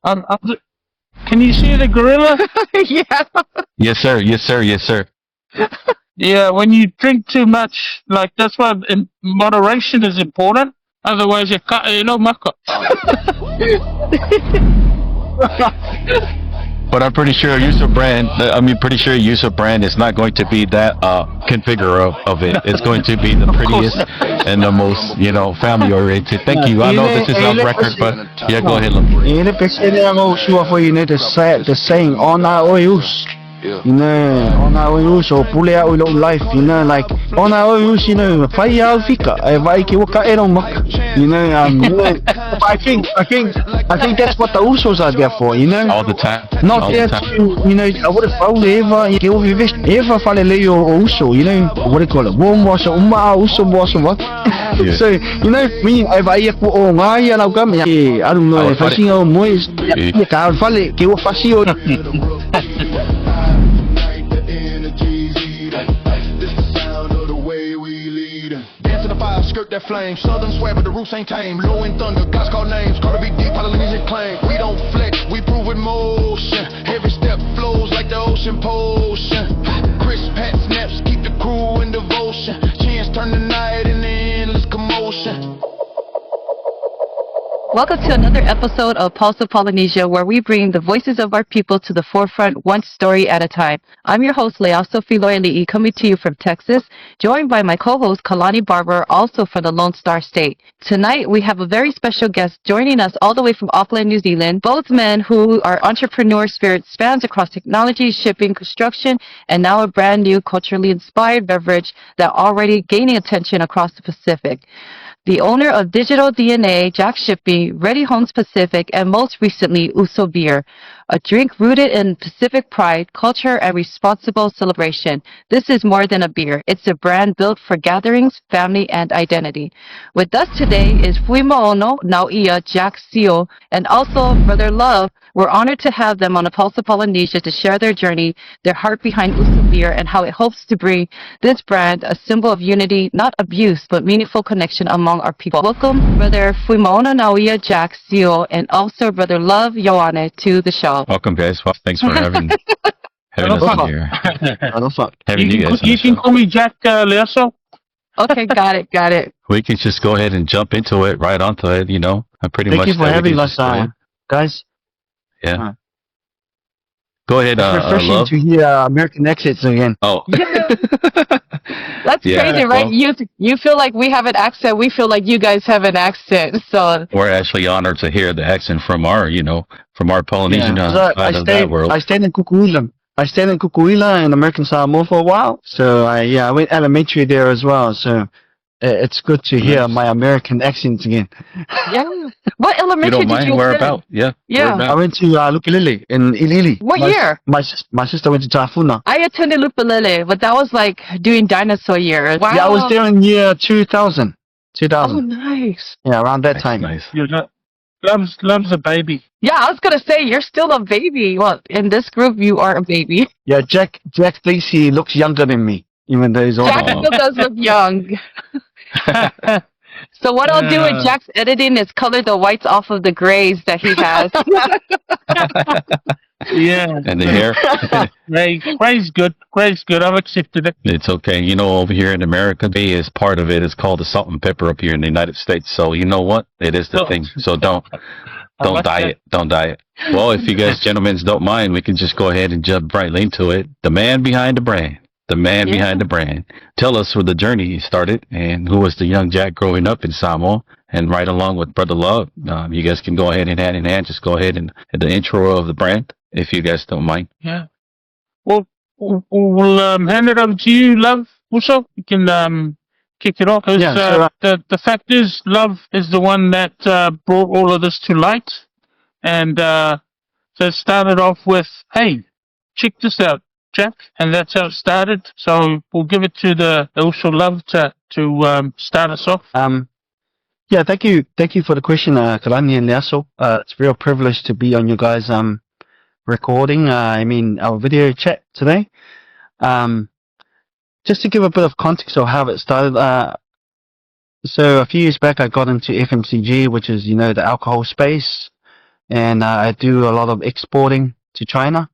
Can you see the gorilla? Yeah. Yes, sir. Yes, sir. Yes, sir. Yeah, when you drink too much, like that's why moderation is important. Otherwise, you know, maka. But I'm pretty sure pretty sure Uso brand is not going to be that configure of it. It's going to be the prettiest and the most, family oriented. Thank you. I know this is off record, but yeah, go ahead, Lamborghini. Ele precisa go sure for you know the saying on our use. You know, on our use or pull out with life, like on our use, fire fika, vai que waka you know, I think that's what the usos are there for, All the time. Not All there the time. to, I would have found ever falele uso, what do you call it? Warm wash, uso wash, what? Yeah. So, me, I buy a ko nga ya na gam ya. I don't know if I see how moist. Ya ka fale ke wo fasio. Skirt that flame, southern swear but the roots ain't tame. Low in thunder, God's call names, gotta be deep, Polynesian claim. We don't flex, we prove with motion. Every step flows like the ocean potion. Crisp hat snaps, keep the crew in devotion. Chance turn the night into endless commotion. Welcome to another episode of Pulse of Polynesia, where we bring the voices of our people to the forefront, one story at a time. I'm your host, Leao Sophie Loyali'i, coming to you from Texas, joined by my co-host, Kalani Barber, also from the Lone Star State. Tonight, we have a very special guest joining us all the way from Auckland, New Zealand, both men who are entrepreneur spirit spans across technology, shipping, construction, and now a brand new culturally inspired beverage that already gaining attention across the Pacific. The owner of Digital DNA, Jack Shipping, Ready Homes Pacific, and most recently, Uso Beer, a drink rooted in Pacific pride, culture, and responsible celebration. This is more than a beer. It's a brand built for gatherings, family, and identity. With us today is Fuimaono, Nauia, Jack Sio, and also Brother Love. We're honored to have them on the Pulse of Polynesia to share their journey, their heart behind Uso Beer, and how it hopes to bring this brand a symbol of unity, not abuse, but meaningful connection among our people. Welcome, Brother Fuimaono, Nauia, Jack Sio, and also Brother Love, Ioane, to the show. Welcome, guys. Well, thanks for having us on here. Having you guys on You the can show. call me Jack Leoso. Okay, got it. We can just go ahead and jump into it, right onto it. I pretty Thank much. you for we having can us, just go ahead. guys. Yeah. Go ahead, It's refreshing Love. to hear American accents again. Oh. That's Yeah, crazy, right? well- You feel like we have an accent. We feel like you guys have an accent. So We're actually honored to hear the accent from our Polynesian So side of that world. I stayed in Kukuila. I stayed in Kukuila in American Samoa for a while. So I went elementary there as well. So it's good to hear my American accents again. yeah. What You elementary don't did mind you where attend? about? Yeah. Yeah. Where I about? went to Lukilili in Ilili. What year? My sister went to Tafuna. I attended Lupalele, but that was like during dinosaur years. Wow. Yeah, I was there in year 2000. 2000. Oh, nice. Yeah, around that That's time. nice. Loves a baby. Yeah, I was gonna say you're still a baby. Well, in this group, you are a baby. Yeah, Jack thinks he looks younger than me, even though he's older. Jack still does look young. So what I'll do with Yeah. Jack's editing is color the whites off of the grays that he has. Yeah. And the hair. Gray's good. Gray's good. I've accepted it. It's okay. Over here in America, Bay is part of it. It's called the salt and pepper up here in the United States. So you know what? It is the Oh. thing. So don't like dye that. it. Don't dye it. Well, if you guys gentlemen don't mind, we can just go ahead and jump right into it. The man behind the brand. The man Yeah. behind the brand. Tell us where the journey started and who was the young Jack growing up in Samoa. And right along with Brother Love, you guys can go ahead and hand in hand. Just go ahead and the intro of the brand, if you guys don't mind. Yeah. Well, we'll hand it over to you, Love. Also, you can kick it off. 'Cause, Yeah, so, the fact is, Love is the one that brought all of this to light, and so it started off with, "Hey, check this out, Jack," and that's how it started. So we'll give it to the also Love to start us off. Yeah, thank you for the question, Kalani and Leaso. It's a real privilege to be on you guys recording. Our video chat today. Just to give a bit of context of how it started. So a few years back, I got into FMCG, which is the alcohol space. and I do a lot of exporting to China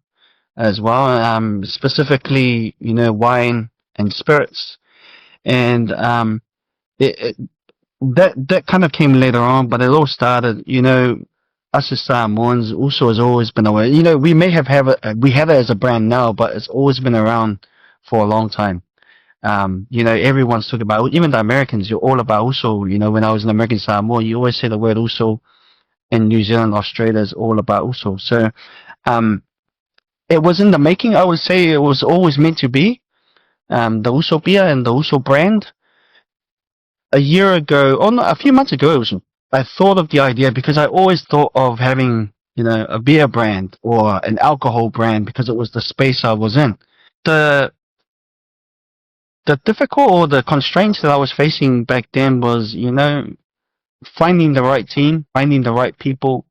as well. Specifically, wine and spirits, and it, that kind of came later on, but it all started, us as Samoans also has always been aware. We may we have it as a brand now, but it's always been around for a long time. Everyone's talking about, even the Americans, you're all about Uso. When I was in American Samoa, you always say the word Uso. In New Zealand, Australia is all about Uso. So, um, it was in the making. I would say it was always meant to be. The Uso beer and the Uso brand. A year ago, or no, a few months ago, I thought of the idea because I always thought of having, a beer brand or an alcohol brand because it was the space I was in. The the difficult or the constraints that I was facing back then was, finding the right team, finding the right people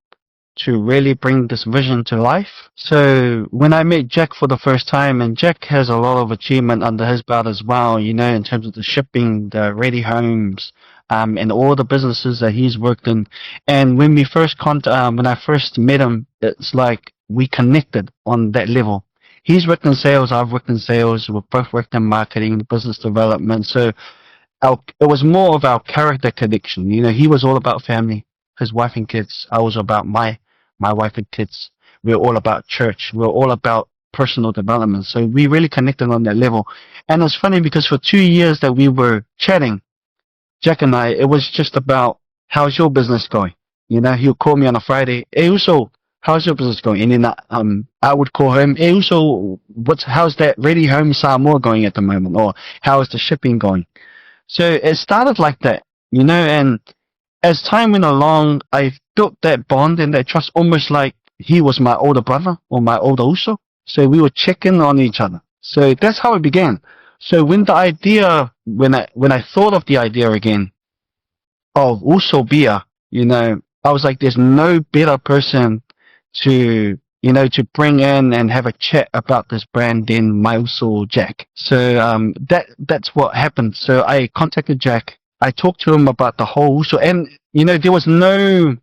to really bring this vision to life. So when I met Jack for the first time, and Jack has a lot of achievement under his belt as well, in terms of the shipping, the ready homes, and all the businesses that he's worked in. And when when I first met him, it's like we connected on that level. He's worked in sales, I've worked in sales, we've both worked in marketing, business development. So it was more of our character connection. He was all about family, his wife and kids. I was about my wife and kids. We were all about church. We were all about personal development. So we really connected on that level. And it's funny because for 2 years that we were chatting, Jack and I, it was just about, how's your business going? He'll call me on a Friday. Hey, Uso, how's your business going? And then I would call him, hey, Uso, how's that Ready Home Samoa going at the moment? Or how is the shipping going? So it started like that, and as time went along, I built that bond and that trust almost like he was my older brother or my older Uso. So we would check in on each other. So that's how it began. So when I thought of the idea again of Uso Beer, I was like, there's no better person to bring in and have a chat about this brand than my Uso Jack. So that's what happened. So I contacted Jack. I talked to him about the whole Uso, and there was no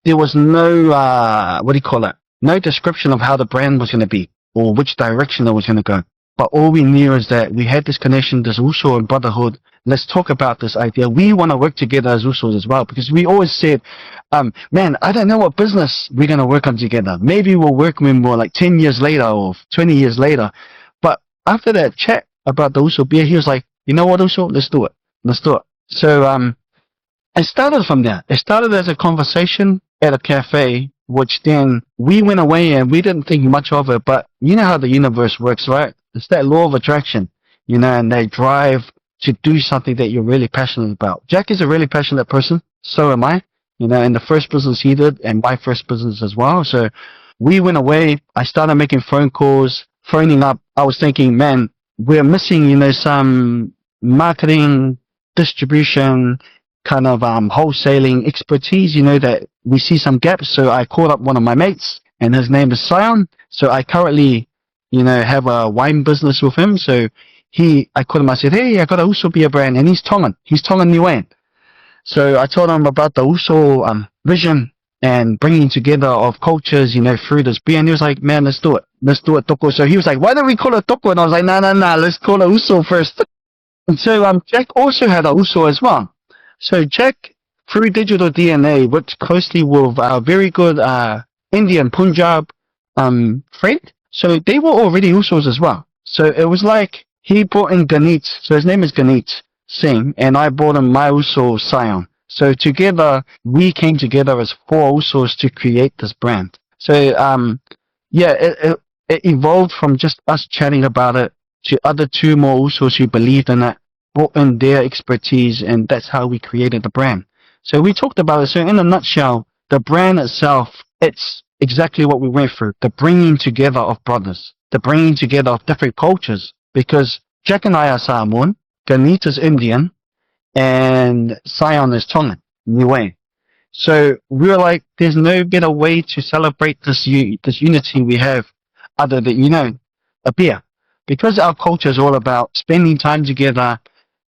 what do you call it? No description of how the brand was going to be or which direction it was going to go. But all we knew is that we had this connection, this Uso and brotherhood. Let's talk about this idea. We want to work together as Usos as well, because we always said, man, I don't know what business we're going to work on together. Maybe we'll work when we're like 10 years later or 20 years later. But after that chat about the Uso beer, he was like, you know what, Uso? Let's do it. Let's do it. So it started from there. It started as a conversation at a cafe, which then we went away and we didn't think much of it. But you know how the universe works, right? It's that law of attraction, and they drive to do something that you're really passionate about. Jack is a really passionate person. So am I, in the first business he did and my first business as well. So we went away. I started making phone calls, phoning up. I was thinking, man, we're missing, some marketing, distribution, kind of wholesaling expertise, that we see some gaps. So I called up one of my mates, and his name is Sione. So I currently, have a wine business with him. So I called him, I said, hey, I got a Uso beer brand, and he's Tongan Niuean. So I told him about the Uso vision and bringing together of cultures, through this beer. And he was like, man, let's do it, Toko. So he was like, why don't we call it Toko? And I was like, nah, let's call it Uso first. And so Jack also had a Uso as well. So Jack, through Digital DNA, worked closely with a very good Indian Punjab friend. So they were already Usos as well. So it was like he brought in Ghanit. So his name is Ghanit Singh, and I brought in my Uso Sione. So together, we came together as 4 Usos to create this brand. So it evolved from just us chatting about it to other 2 more Usos who believed in it, brought in their expertise, and that's how we created the brand. So we talked about it. So in a nutshell, the brand itself, it's exactly what we went through. The bringing together of brothers, the bringing together of different cultures, because Jack and I are Samoan, Ghanit is Indian, and Sione is Tongan, Niue. So we were like, there's no better way to celebrate this unity we have other than, a beer. Because our culture is all about spending time together,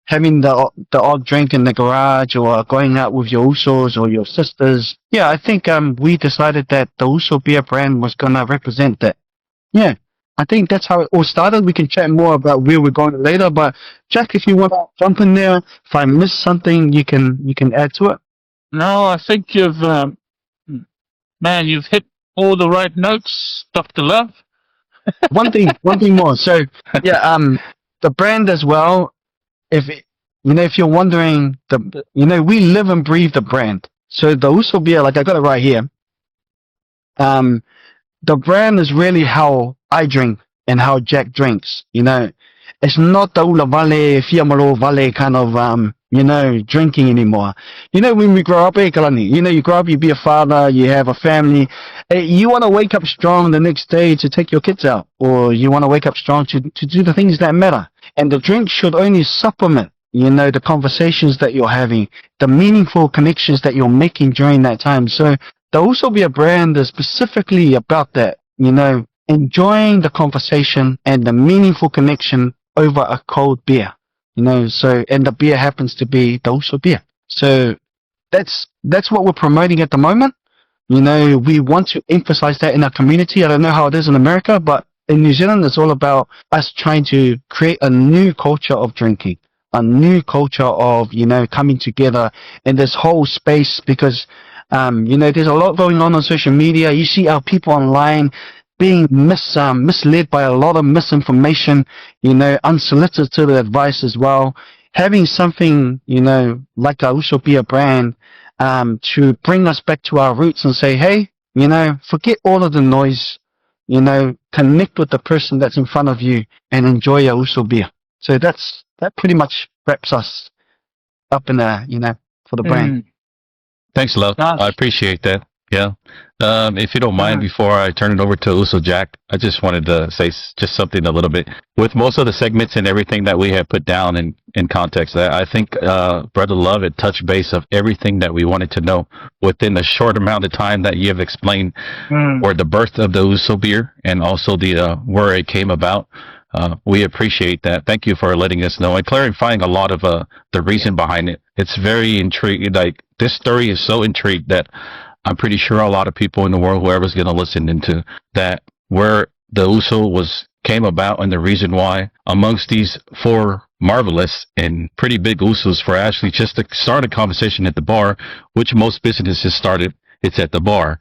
having the odd drink in the garage or going out with your Usos or your sisters. Yeah, I think we decided that the Uso Beer brand was gonna represent that. Yeah, I think that's how it all started. We can chat more about where we're going later, but Jack, if you want to jump in there, if I missed something, you can add to it. No, I think you've hit all the right notes, Dr. Love. One thing more. So yeah, the brand as well. If you're wondering, we live and breathe the brand. So the Uso Beer, like I got it right here. The brand is really how I drink and how Jack drinks. It's not the Ula Vale, Fiamalo Vale kind of drinking anymore. When we grow up, Kalani, you grow up, you be a father, you have a family. You want to wake up strong the next day to take your kids out, or you want to wake up strong to do the things that matter. And the drink should only supplement, the conversations that you're having, the meaningful connections that you're making during that time. So there'll also be a brand that's specifically about that, enjoying the conversation and the meaningful connection over a cold beer, and the beer happens to be the Uso Beer. So that's what we're promoting at the moment. We want to emphasize that in our community. I don't know how it is in America, but in New Zealand, it's all about us trying to create a new culture of drinking, a new culture of, coming together in this whole space because, there's a lot going on social media. You see our people online being misled by a lot of misinformation, unsolicited advice as well. Having something, like our Uso Beer brand, to bring us back to our roots and say, hey, forget all of the noise, connect with the person that's in front of you and enjoy your Uso Beer. So that pretty much wraps us up in for the brand. Thanks, Love. Nice. I appreciate that. Yeah. If you don't mind, before I turn it over to Uso Jack, I just wanted to say just something a little bit. With most of the segments and everything that we have put down in context, I think Brother Love had touched base of everything that we wanted to know within the short amount of time that you have explained or the birth of the Uso Beer and also the where it came about. We appreciate that. Thank you for letting us know and clarifying a lot of the reason behind it. It's very intriguing. Like, this story is so intrigued that I'm pretty sure a lot of people in the world, whoever's going to listen into that, where the Uso came about and the reason why amongst these four marvelous and pretty big Usos for actually just to start a conversation at the bar, which most businesses started, it's at the bar.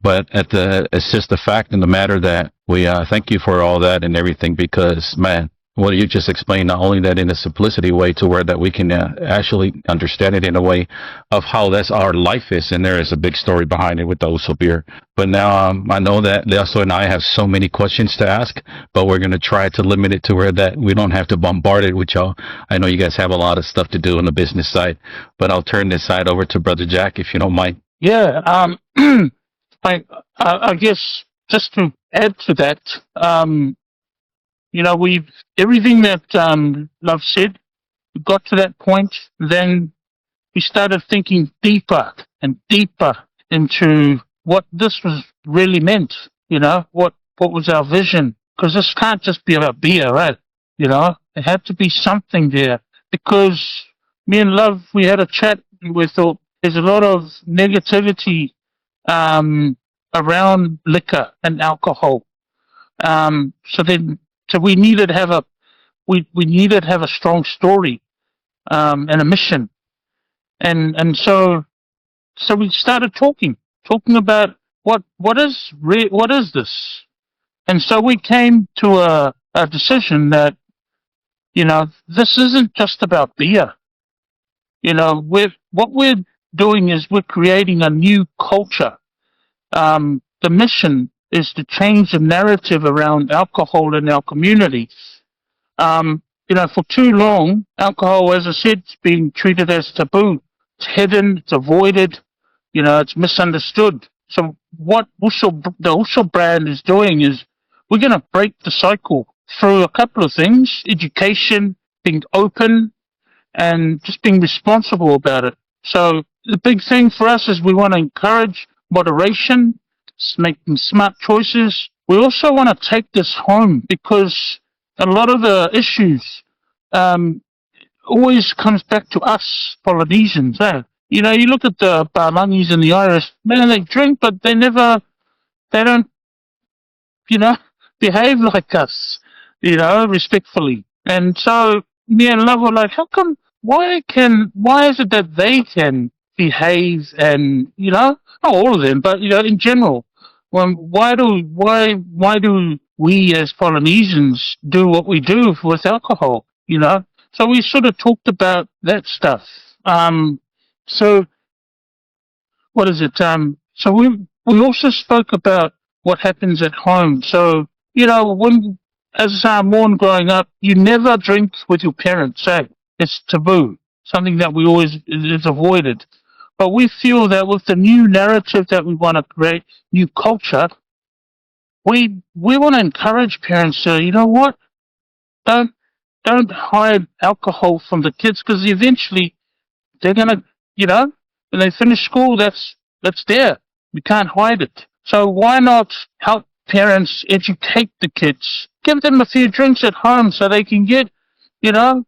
But it's just the fact and the matter that we thank you for all that and everything because, man, what you just explained, not only that in a simplicity way to where that we can actually understand it in a way of how that's our life is, and there is a big story behind it with the Uso Beer. But now I know that Leoso and I have so many questions to ask, but we're going to try to limit it to where that we don't have to bombard it with y'all. I know you guys have a lot of stuff to do on the business side, but I'll turn this side over to Brother Jack if you don't mind. Yeah. I guess just to add to that, we've everything that Love said. We got to that point, then we started thinking deeper and deeper into what this was really meant. What was our vision? Because this can't just be about beer, right? There had to be something there because me and Love, we had a chat. And we thought there's a lot of negativity around liquor and alcohol. So we needed to have a strong story and a mission, and so we started talking about what is this, and so we came to a decision that this isn't just about beer. What we're doing is we're creating a new culture. The mission is to change the narrative around alcohol in our community. For too long, alcohol, as I said, it's been treated as taboo. It's hidden, it's avoided, it's misunderstood. So what the Uso brand is doing is we're going to break the cycle through a couple of things: education, being open, and just being responsible about it. So the big thing for us is we want to encourage moderation, making smart choices. We also want to take this home because a lot of the issues always comes back to us Polynesians. You know, you look at the Balangis and the Irish, man, they drink, but they don't, you know, behave like us, you know, respectfully. And so me and Love were like, how come? Why is it that they can behave and not all of them, but in general, why do we as Polynesians do what we do with alcohol? So we sort of talked about that stuff. So what is it? So we also spoke about what happens at home. So when as Samoan growing up, you never drink with your parents. It's taboo, something that we always is avoided. But we feel that with the new narrative that we want to create, new culture, we want to encourage parents to, you know what, don't don't hide alcohol from the kids because eventually they're gonna, when they finish school, that's there. We can't hide it. So why not help parents educate the kids? Give them a few drinks at home so they can get, you know,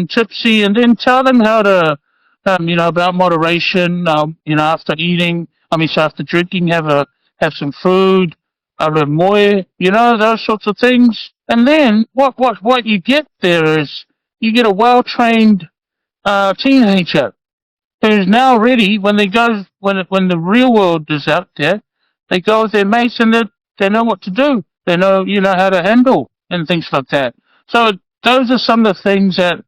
tipsy, and then tell them how to, about moderation. After eating, so after drinking, have some food, a moe, those sorts of things. And then what you get there is you get a well trained teenager who's now ready when they go when the real world is out there. They go with their mates and they know what to do. They know how to handle and things like that. So those are some of the things that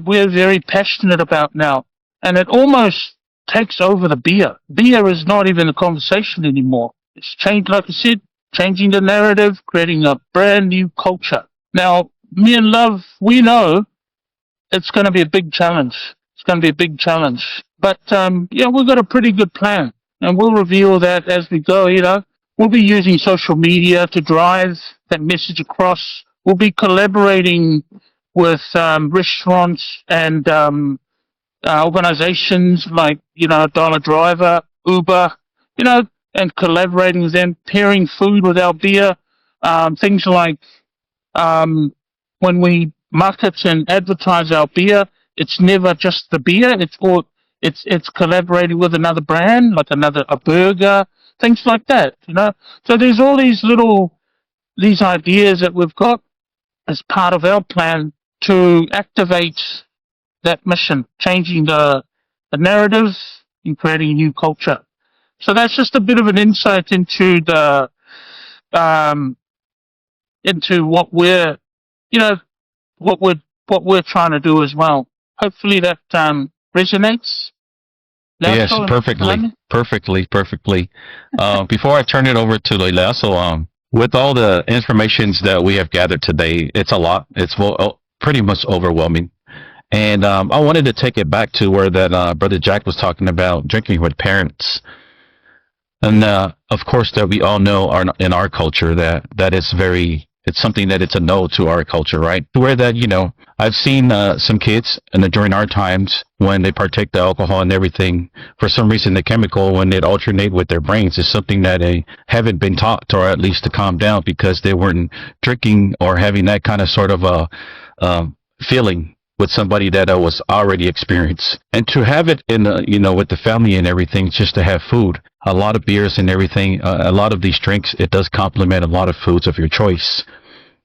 we're very passionate about now, and it almost takes over the beer. Beer is not even a conversation anymore. It's changed, like I said, changing the narrative, creating a brand new culture. Now, me and Love, we know it's going to be a big challenge. It's going to be a big challenge. But, we've got a pretty good plan. And we'll reveal that as we go, We'll be using social media to drive that message across. We'll be collaborating with restaurants and organizations like, Dollar Driver, Uber, and collaborating with them, pairing food with our beer. Things like when we market and advertise our beer, it's never just the beer. It's collaborating with another brand, like a burger, things like that. So there's all these ideas that we've got as part of our plan to activate that mission, changing the narrative and creating a new culture. So that's just a bit of an insight into the into what we're you know what we're trying to do as well. Hopefully that resonates. Yes, Leaso and perfectly, Kalani? perfectly. Before I turn it over to Leila, with all the informations that we have gathered today, it's a lot. It's pretty much overwhelming. And I wanted to take it back to where that Brother Jack was talking about drinking with parents. And of course, that we all know in our culture that is it's something that it's a no to our culture, right? Where that, I've seen some kids during our times when they partake the alcohol and everything, for some reason, the chemical, when it alternate with their brains, is something that they haven't been taught, or at least to calm down, because they weren't drinking or having that kind of sort of feeling with somebody that was already experienced. And to have it in, with the family and everything, just to have food, a lot of beers and everything, a lot of these drinks, it does complement a lot of foods of your choice.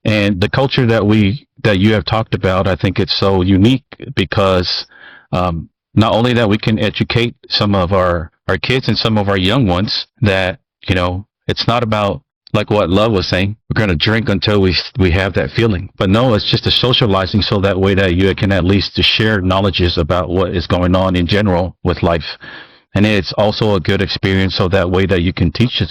And the culture that you have talked about, I think it's so unique because not only that we can educate some of our kids and some of our young ones that, it's not about, like what Love was saying, we're going to drink until we have that feeling. But no, it's just a socializing, so that way that you can at least share knowledges about what is going on in general with life. And it's also a good experience, so that way that you can teach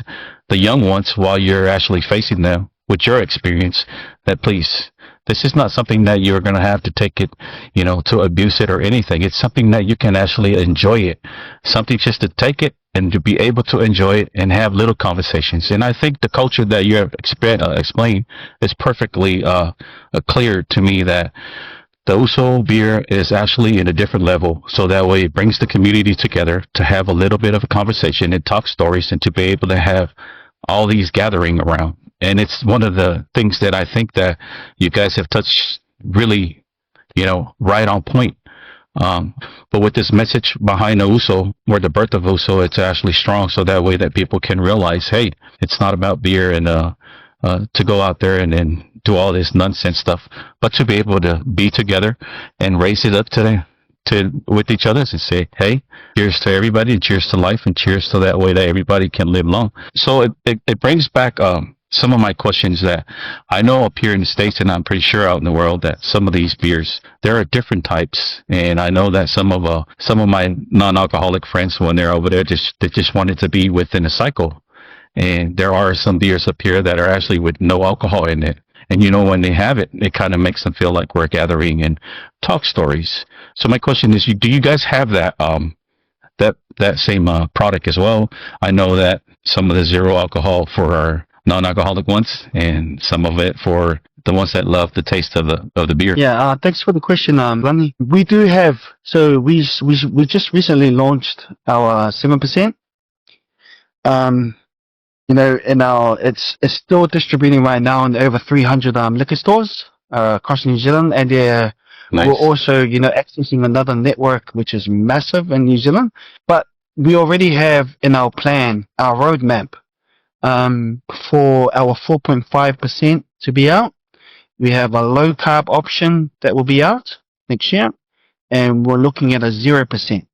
the young ones while you're actually facing them with your experience, that please, this is not something that you're going to have to take it, to abuse it or anything. It's something that you can actually enjoy it. Something just to take it and to be able to enjoy it and have little conversations. And I think the culture that you have explained is perfectly clear to me, that the Uso beer is actually in a different level, so that way it brings the community together to have a little bit of a conversation and talk stories, and to be able to have all these gathering around. And it's one of the things that I think that you guys have touched really right on point. But with this message behind the Uso, or the birth of Uso, it's actually strong. So that way that people can realize, hey, it's not about beer and to go out there and then do all this nonsense stuff, but to be able to be together and raise it up to with each other and say, hey, cheers to everybody, and cheers to life, and cheers to that way that everybody can live long. So it brings back some of my questions that I know up here in the States, and I'm pretty sure out in the world, that some of these beers, there are different types. And I know that some of my non-alcoholic friends, when they're over there, they just wanted to be within a cycle. And there are some beers up here that are actually with no alcohol in it. And when they have it, it kind of makes them feel like we're gathering and talk stories. So my question is, do you guys have that same product as well? I know that some of the zero alcohol for our non-alcoholic ones, and some of it for the ones that love the taste of the beer. Yeah, thanks for the question, Lonnie. We do have, so we just recently launched our 7%. In it's still distributing right now in over 300 liquor stores across New Zealand, and Nice. we're also accessing another network which is massive in New Zealand. But we already have in our plan, our roadmap, for our 4.5% to be out. We have a low carb option that will be out next year, and we're looking at a 0%,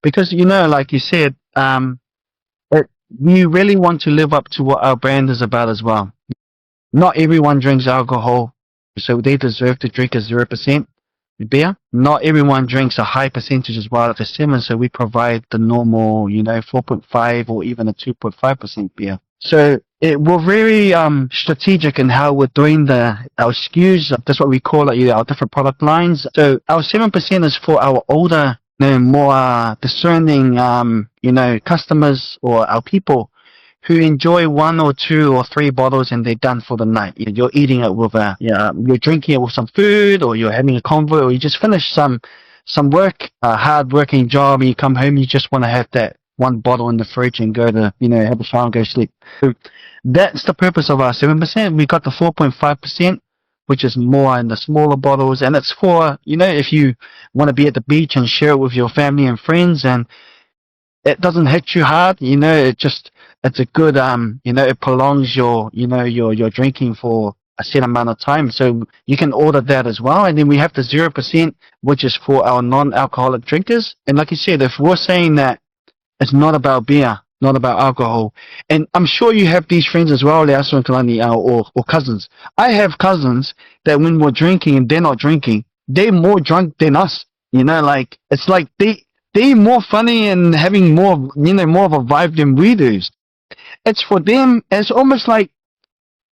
because like you said, we really want to live up to what our brand is about as well. Not everyone drinks alcohol, so they deserve to drink a 0% beer. Not everyone drinks a high percentage as well, like a 7, so we provide the normal, 4.5 or even a 2.5% beer. So we're very strategic in how we're doing our SKUs. That's what we call it, our different product lines. So our 7% is for our older, more discerning, customers, or our people who enjoy 1 or 2 or 3 bottles and they're done for the night. You're eating it with you're drinking it with some food, or you're having a convo, or you just finished some work, a hard working job, and you come home, you just want to have that 1 bottle in the fridge and go to, have a shower and go sleep. So that's the purpose of our 7%. We got the 4.5%, which is more in the smaller bottles, and it's for, if you want to be at the beach and share it with your family and friends, and it doesn't hit you hard, it's a good, it prolongs your drinking for a set amount of time. So you can order that as well. And then we have the 0%, which is for our non-alcoholic drinkers. And like you said, if we're saying that it's not about beer, not about alcohol, and I'm sure you have these friends as well, Leaso and Kalani, or cousins. I have cousins that when we're drinking and they're not drinking, they're more drunk than us. It's like they're more funny and having more of a vibe than we do. It's for them, it's almost like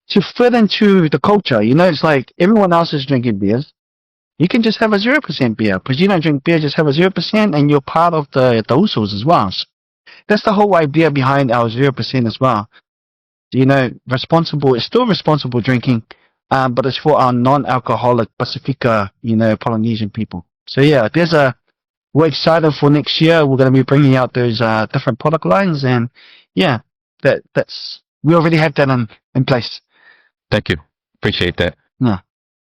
to fit into the culture. It's like everyone else is drinking beers. You can just have a 0% beer, because you don't drink beer, just have a 0%, and you're part of the Usos as well. So that's the whole idea behind our 0% as well. It's still responsible drinking, but it's for our non-alcoholic Pasifika, Polynesian people. So yeah, we're excited for next year. We're going to be bringing out those different product lines, and yeah, we already have that in place. Thank you. Appreciate that. Yeah.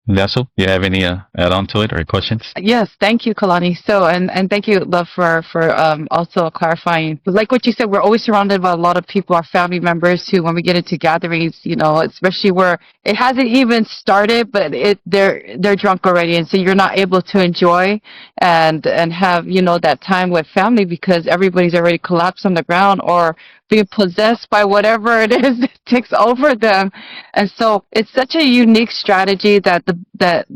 Vassal, you have any add-on to it or questions? Yes, thank you, Kalani. So, and thank you, Love, for also clarifying. Like what you said, we're always surrounded by a lot of people, our family members, who, when we get into gatherings, especially where it hasn't even started, but they're drunk already, and so you're not able to enjoy and have that time with family, because everybody's already collapsed on the ground or being possessed by whatever it is that takes over them. And so it's such a unique strategy that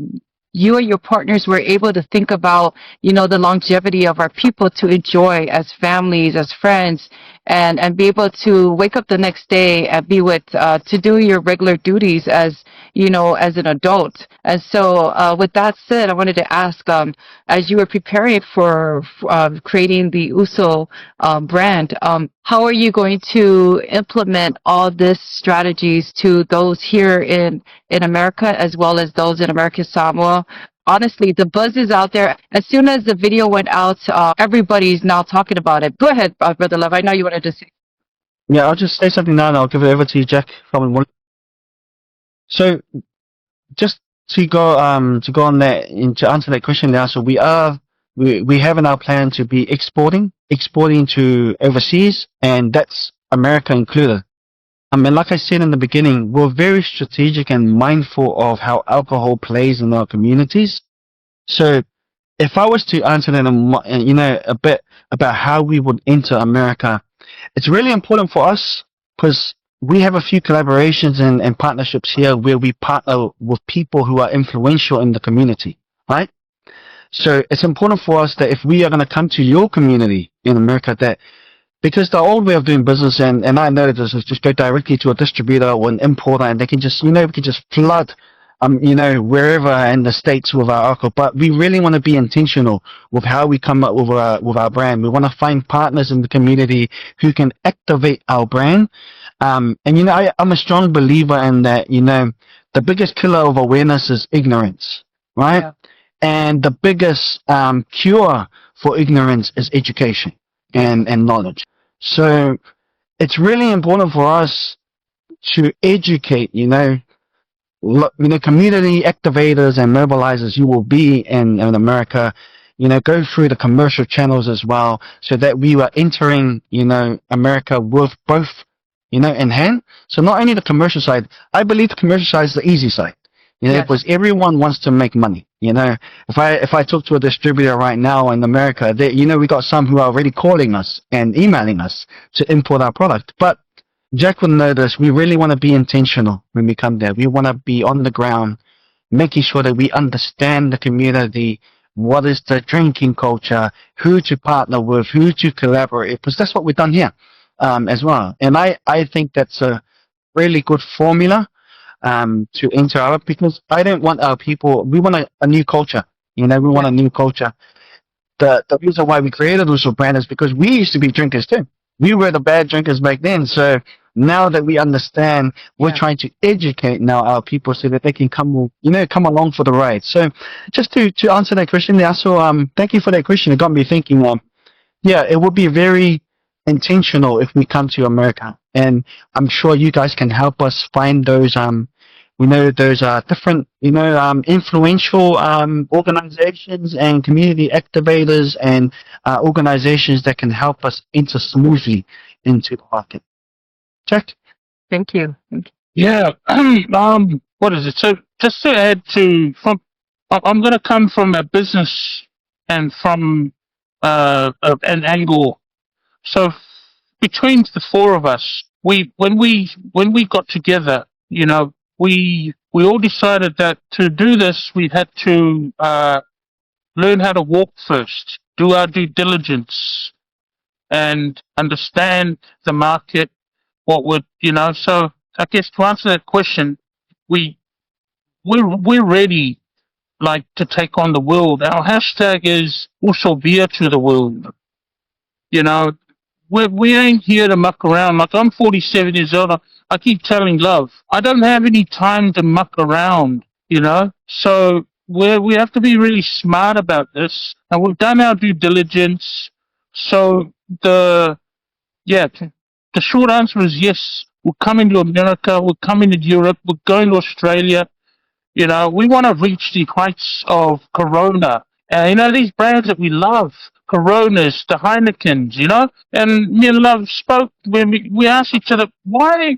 you and your partners were able to think about, the longevity of our people to enjoy as families, as friends, and be able to wake up the next day and be to do your regular duties as an adult. And so with that said, I wanted to ask, as you were preparing for creating the Uso brand, how are you going to implement all these strategies to those here in America, as well as those in American Samoa? Honestly, the buzz is out there. As soon as the video went out, everybody's now talking about it. Go ahead, Brother Love. I know you wanted to say. Yeah, I'll just say something now, and I'll give it over to you, Jack. So, just to go on that and to answer that question now. So we have in our plan to be exporting to overseas, and that's America included. And like I said in the beginning, we're very strategic and mindful of how alcohol plays in our communities. So if I was to answer that, a bit about how we would enter America, it's really important for us because we have a few collaborations and partnerships here where we partner with people who are influential in the community, right? So it's important for us that if we are going to come to your community in America, that because the old way of doing business, and I know this is just go directly to a distributor or an importer, and they can just, we can just flood, wherever in the States with our alcohol. But we really want to be intentional with how we come up with our brand. We want to find partners in the community who can activate our brand. I'm a strong believer in that, the biggest killer of awareness is ignorance, right? Yeah. And the biggest cure for ignorance is education and knowledge. So it's really important for us to educate, community activators and mobilizers you will be in America, go through the commercial channels as well, so that we are entering, America with both, in hand. So not only the commercial side, I believe the commercial side is the easy side. Yes. Because everyone wants to make money. If I talk to a distributor right now in America, we got some who are already calling us and emailing us to import our product. But Jack will know this. We really want to be intentional when we come there. We want to be on the ground, making sure that we understand the community, what is the drinking culture, who to partner with, who to collaborate, because that's what we've done here as well. And I think that's a really good formula to enter our, because I don't want our people, we want a new culture. We want a new culture. The reason why we created Uso brand is because we used to be drinkers too. We were the bad drinkers back then. So now that we understand, we're trying to educate now our people so that they can come along for the ride. So just to answer that question there, so thank you for that question. It got me thinking. It would be very intentional if we come to America, and I'm sure you guys can help us find those those different influential organizations and community activators and organizations that can help us enter smoothly into the market. Check. Thank you. Yeah. What is it? So just to add to, I'm going to come from a business and from an angle. So between the four of us, when we got together, we all decided that to do this, we had to learn how to walk first, do our due diligence, and understand the market. What would So I guess to answer that question, we're ready, like, to take on the world. Our hashtag is Uso Beer to the world. We ain't here to muck around. Like, I'm 47 years old. I keep telling Love, I don't have any time to muck around, So we have to be really smart about this. And we've done our due diligence. So the short answer is yes. We're coming to America. We're coming to Europe. We're going to Australia. We want to reach the heights of Corona. These brands that we love, Coronas, the Heinekens, And me and Love spoke when we asked each other, why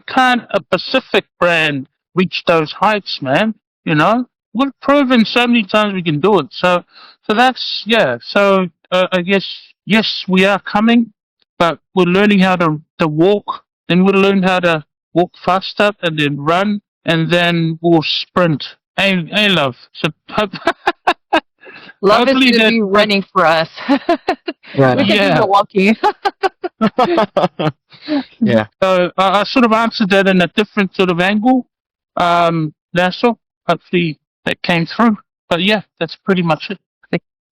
can't a Pacific brand reach those heights, man? We've proven so many times we can do it. So that's, So I guess, yes, we are coming, but we're learning how to walk. Then we'll learn how to walk faster and then run, and then we'll sprint. Hey, Love. So Love is hopefully going to be running for us. Right. We can do the walking. Yeah. So I sort of answered that in a different sort of angle. That's all. Hopefully that came through. But yeah, that's pretty much it.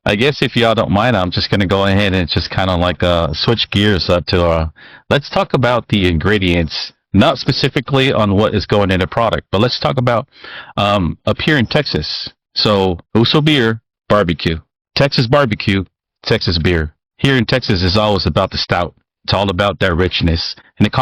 I guess if y'all don't mind, I'm just going to go ahead and just kind of like switch gears up to let's talk about the ingredients, not specifically on what is going in the product, but let's talk about up here in Texas. So Uso Beer, barbecue. Texas barbecue, Texas beer. Here in Texas, it's always about the stout. It's all about that richness, and it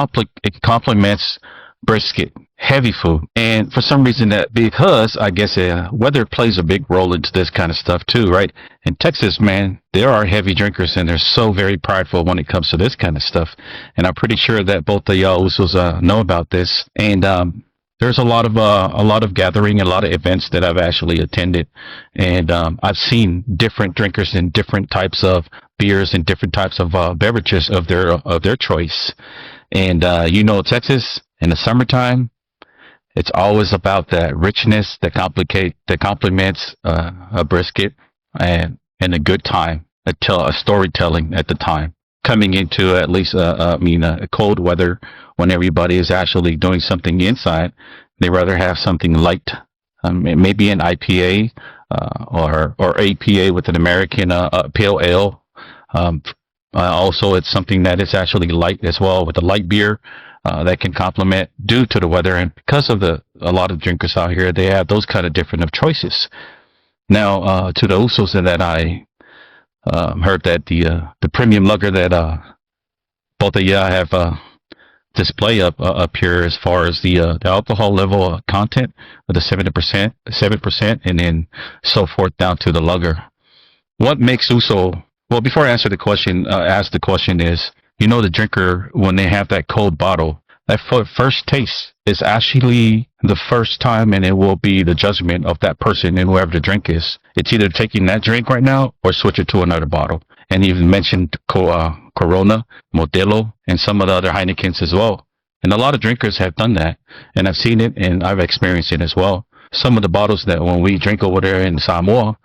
complements brisket. heavy food. And for some reason that, because I guess weather plays a big role into this kind of stuff too, right? In Texas, man, there are heavy drinkers and they're so very prideful when it comes to this kind of stuff. And I'm pretty sure that both of y'all Usos know about this. And there's a lot of gathering, a lot of events that I've actually attended, and I've seen different drinkers and different types of beers and different types of beverages of their choice. And Texas in the summertime, it's always about that richness that complements a brisket and a good time, a storytelling at the time. Coming into at least a cold weather when everybody is actually doing something inside, they rather have something light, maybe an IPA or APA with an American pale ale. Also, it's something that is actually light as well with a light beer that can complement due to the weather, and because of a lot of drinkers out here, they have those kind of different of choices. Now, to the Usos that I heard that the premium lager that both of you have display up here as far as the alcohol level content of the 7%, and then so forth down to the lager. What makes Uso? Well, before I answer the question, ask the question is, the drinker, when they have that cold bottle, that first taste is actually the first time, and it will be the judgment of that person and whoever the drink is. It's either taking that drink right now or switch it to another bottle. And you mentioned Corona, Modelo, and some of the other Heinekens as well. And a lot of drinkers have done that, and I've seen it, and I've experienced it as well. Some of the bottles that when we drink over there in Samoa,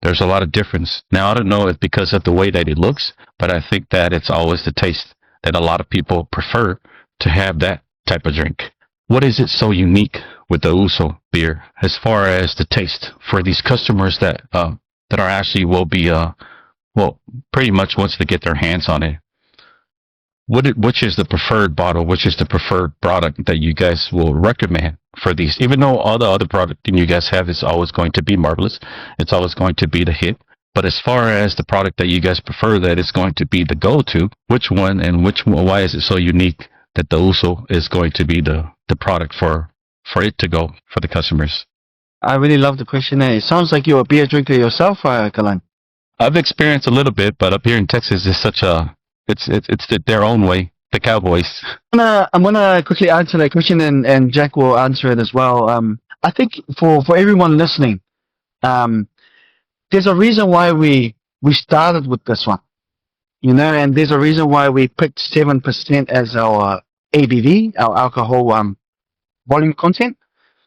there's a lot of difference. Now, I don't know if because of the way that it looks, but I think that it's always the taste that a lot of people prefer to have that type of drink. What is it so unique with the Uso beer as far as the taste for these customers that are actually will be pretty much once they get their hands on it? Which is the preferred bottle? Which is the preferred product that you guys will recommend for these? Even though all the other product that you guys have is always going to be marvelous, it's always going to be the hit. But as far as the product that you guys prefer that is going to be the go-to, which one and why is it so unique that the Uso is going to be the product for it to go for the customers? I really love the question. It sounds like you're a beer drinker yourself, Kalan. I've experienced a little bit, but up here in Texas, it's such a it's their own way. The Cowboys. I'm gonna quickly answer that question, and Jack will answer it as well. I think for everyone listening, there's a reason why we started with this one, and there's a reason why we picked 7% as our ABV, our alcohol volume content.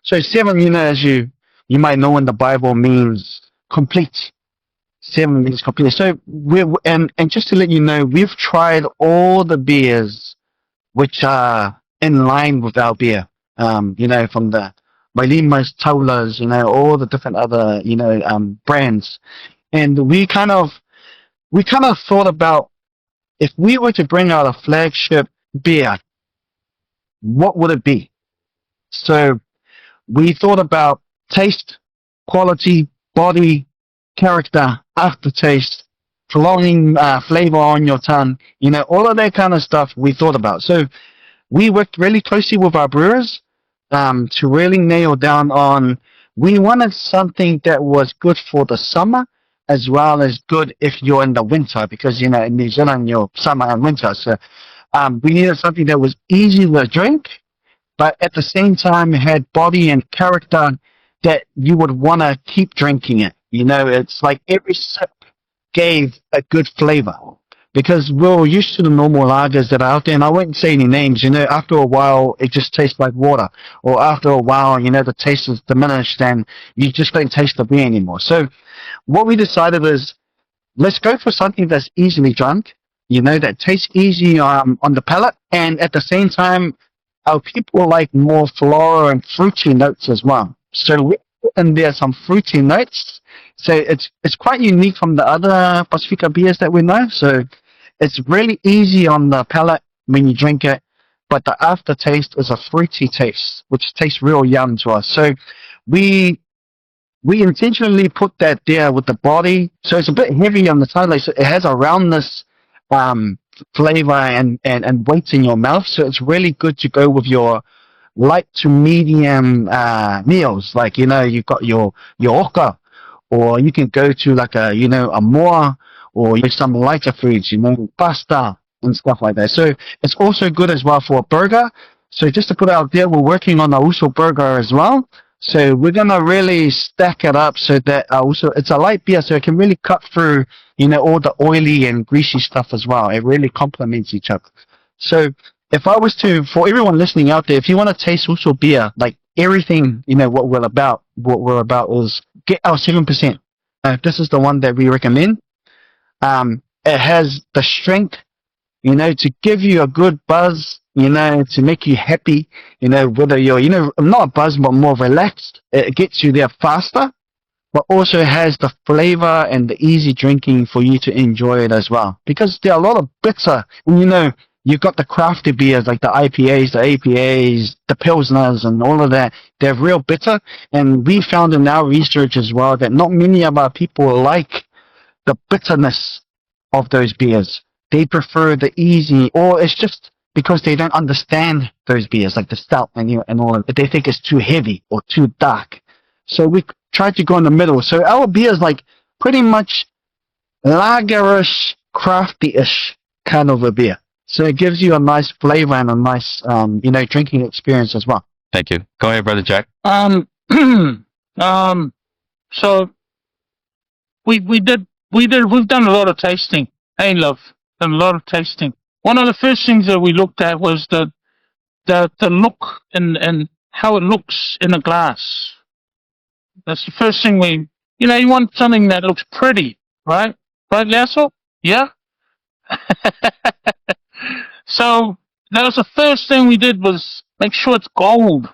So 7, as you might know in the Bible, means complete. 7 means complete. So and just to let you know, we've tried all the beers which are in line with our beer. From the Malimas, Taulas, all the different other, brands. And we kind of thought about, if we were to bring out a flagship beer, what would it be? So we thought about taste, quality, body, character, aftertaste, prolonging flavor on your tongue, all of that kind of stuff we thought about. So we worked really closely with our brewers to really nail down on, we wanted something that was good for the summer as well as good if you're in the winter, because, in New Zealand, you're summer and winter. So we needed something that was easy to drink, but at the same time had body and character that you would want to keep drinking it. It's like every sip gave a good flavor, because we're used to the normal lagers that are out there, and I won't say any names. After a while, it just tastes like water, or after a while, the taste is diminished, and you just don't taste the beer anymore. So what we decided is, let's go for something that's easily drunk, that tastes easy on the palate, and at the same time, our people like more floral and fruity notes as well. So we put in there some fruity notes. So it's quite unique from the other Pasifika beers that we know. So it's really easy on the palate when you drink it, but the aftertaste is a fruity taste, which tastes real yum to us. So we intentionally put that there with the body. So it's a bit heavy on the tongue. So it has a roundness flavor and weight in your mouth. So it's really good to go with your light to medium meals. Like, you've got your oka, or you can go to like a moa, or some lighter foods, pasta and stuff like that. So it's also good as well for a burger. So just to put out there, we're working on a Uso burger as well. So we're gonna really stack it up so that also it's a light beer, so it can really cut through, all the oily and greasy stuff as well. It really complements each other. So if I was to, for everyone listening out there, if you want to taste Uso beer, like everything, what we're about is get our 7%. This is the one that we recommend. It has the strength, to give you a good buzz, to make you happy, whether you're, not a buzz, but more relaxed. It gets you there faster, but also has the flavor and the easy drinking for you to enjoy it as well. Because there are a lot of bitter, and you've got the crafty beers like the IPAs, the APAs, the Pilsners, and all of that. They're real bitter, and we found in our research as well that not many of our people like the bitterness of those beers. They prefer the easy, or it's just because they don't understand those beers, like the stout and all of it. They think it's too heavy or too dark. So we try to go in the middle. So our beer is like pretty much lagerish, crafty-ish kind of a beer. So it gives you a nice flavor and a nice, drinking experience as well. Thank you. Go ahead, Brother Jack. So we've done a lot of tasting. Hey, love, done a lot of tasting. One of the first things that we looked at was the look and how it looks in a glass. That's the first thing you want something that looks pretty, right? Right, Lasso? Yeah? So that was the first thing we did, was make sure it's gold.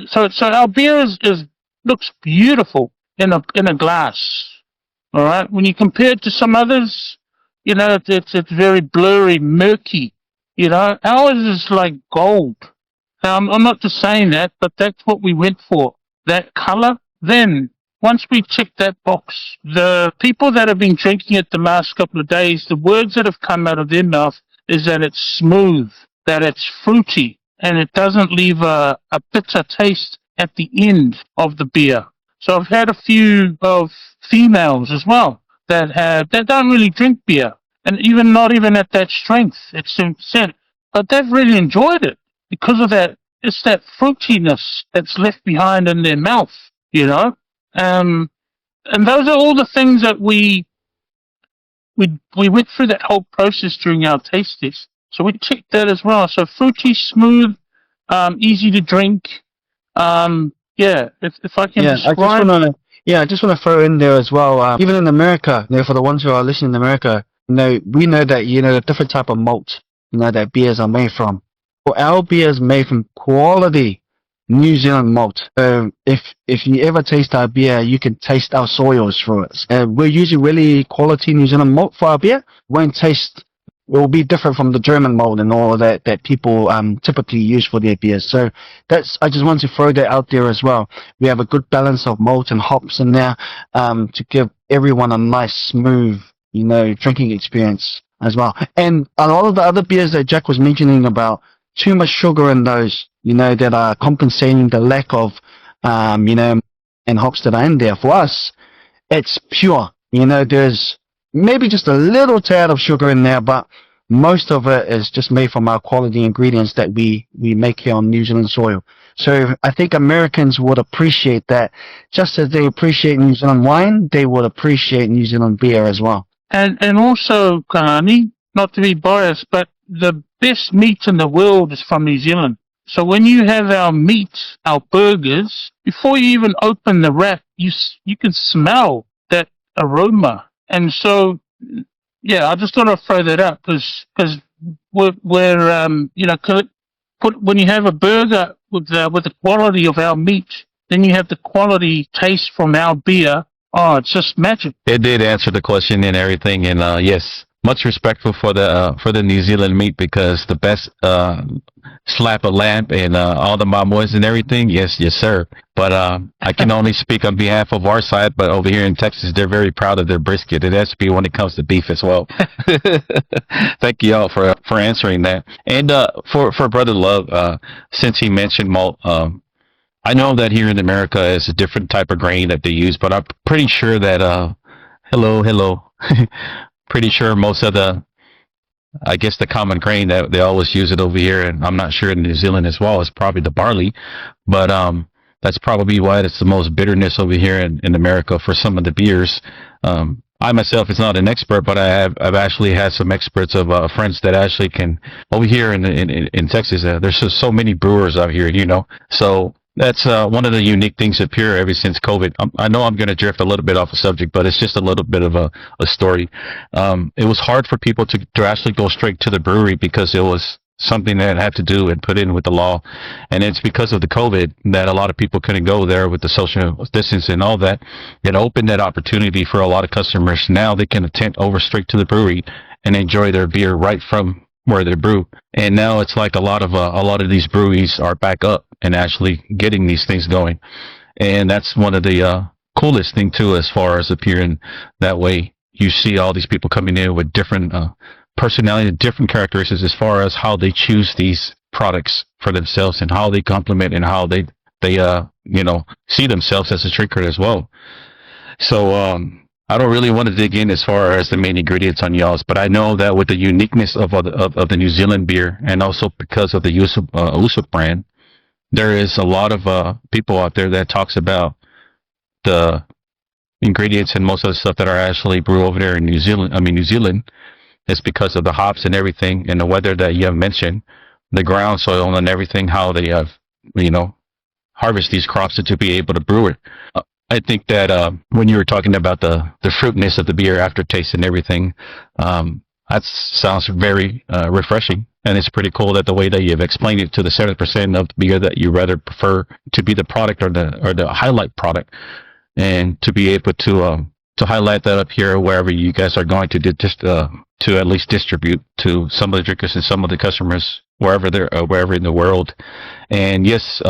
So our beer looks beautiful in a glass. All right. When you compare it to some others, it's very blurry, murky. Ours is like gold. Now, I'm not just saying that, but that's what we went for. That color. Then once we tick that box, the people that have been drinking it the last couple of days, the words that have come out of their mouth is that it's smooth, that it's fruity, and it doesn't leave a bitter taste at the end of the beer. So I've had a few of females as well that don't really drink beer, and not even at that strength, it's 7%, but they've really enjoyed it because of that. It's that fruitiness that's left behind in their mouth, and those are all the things that we went through that whole process during our taste test. So we checked that as well. So fruity, smooth, easy to drink. If I can describe. I just want to throw in there as well. Even in America, for the ones who are listening in America, we know that the different type of malt, that beers are made from. Well, our beer is made from quality New Zealand malt. If you ever taste our beer, you can taste our soils through it. We're using really quality New Zealand malt for our beer. It will be different from the German malt and all of that people typically use for their beers. So I just want to throw that out there as well. We have a good balance of malt and hops in there to give everyone a nice, smooth, drinking experience as well. And a lot of the other beers that Jack was mentioning about, too much sugar in those, that are compensating the lack of, and hops that are in there. For us, it's pure. There's maybe just a little tad of sugar in there, but most of it is just made from our quality ingredients that we make here on New Zealand soil. So I think Americans would appreciate that. Just as they appreciate New Zealand wine, they would appreciate New Zealand beer as well. And also, Kalani, not to be biased, but the best meat in the world is from New Zealand. So when you have our meat, our burgers, before you even open the wrap, you can smell that aroma. And so, I just thought I'd throw that up because we're when you have a burger with the quality of our meat, then you have the quality taste from our beer. Oh, it's just magic. It did answer the question and everything, and yes, much respectful for the New Zealand meat because the best slap of lamb and all the mamoys and everything. Yes, sir. But I can only speak on behalf of our side. But over here in Texas, they're very proud of their brisket. It has to be when it comes to beef as well. Thank you all for answering that. And for Brother Love, since he mentioned malt, I know that here in America is a different type of grain that they use, but I'm pretty sure that hello. Pretty sure most of the, I guess the common grain that they always use it over here, and I'm not sure in New Zealand as well, is probably the barley. But that's probably why it's the most bitterness over here in America for some of the beers. I myself is not an expert, but I've actually had some experts of friends that actually can over here in Texas. There's just so many brewers out here, so that's one of the unique things up here ever since COVID. I know I'm going to drift a little bit off the subject, but it's just a little bit of a story. It was hard for people to actually go straight to the brewery because it was something that had to do and put in with the law. And it's because of the COVID that a lot of people couldn't go there with the social distance and all that. It opened that opportunity for a lot of customers. Now they can attend over straight to the brewery and enjoy their beer right from where they brew. And now it's like a lot of these breweries are back up and actually getting these things going. And that's one of the coolest thing too, as far as appearing that way. You see all these people coming in with different personality, different characteristics as far as how they choose these products for themselves and how they complement and how they see themselves as a drinker as well. So I don't really want to dig in as far as the main ingredients on y'all's, but I know that with the uniqueness of the New Zealand beer and also because of the Uso brand, there is a lot of people out there that talks about the ingredients and most of the stuff that are actually brewed over there in New Zealand. New Zealand is because of the hops and everything and the weather that you have mentioned, the ground soil and everything, how they have, harvest these crops to be able to brew it. I think that when you were talking about the fruitness of the beer aftertaste and everything, that sounds very refreshing. And it's pretty cool that the way that you've explained it to the 70% of the beer that you rather prefer to be the product or the highlight product, and to be able to highlight that up here wherever you guys are going to to at least distribute to some of the drinkers and some of the customers wherever in the world. And yes,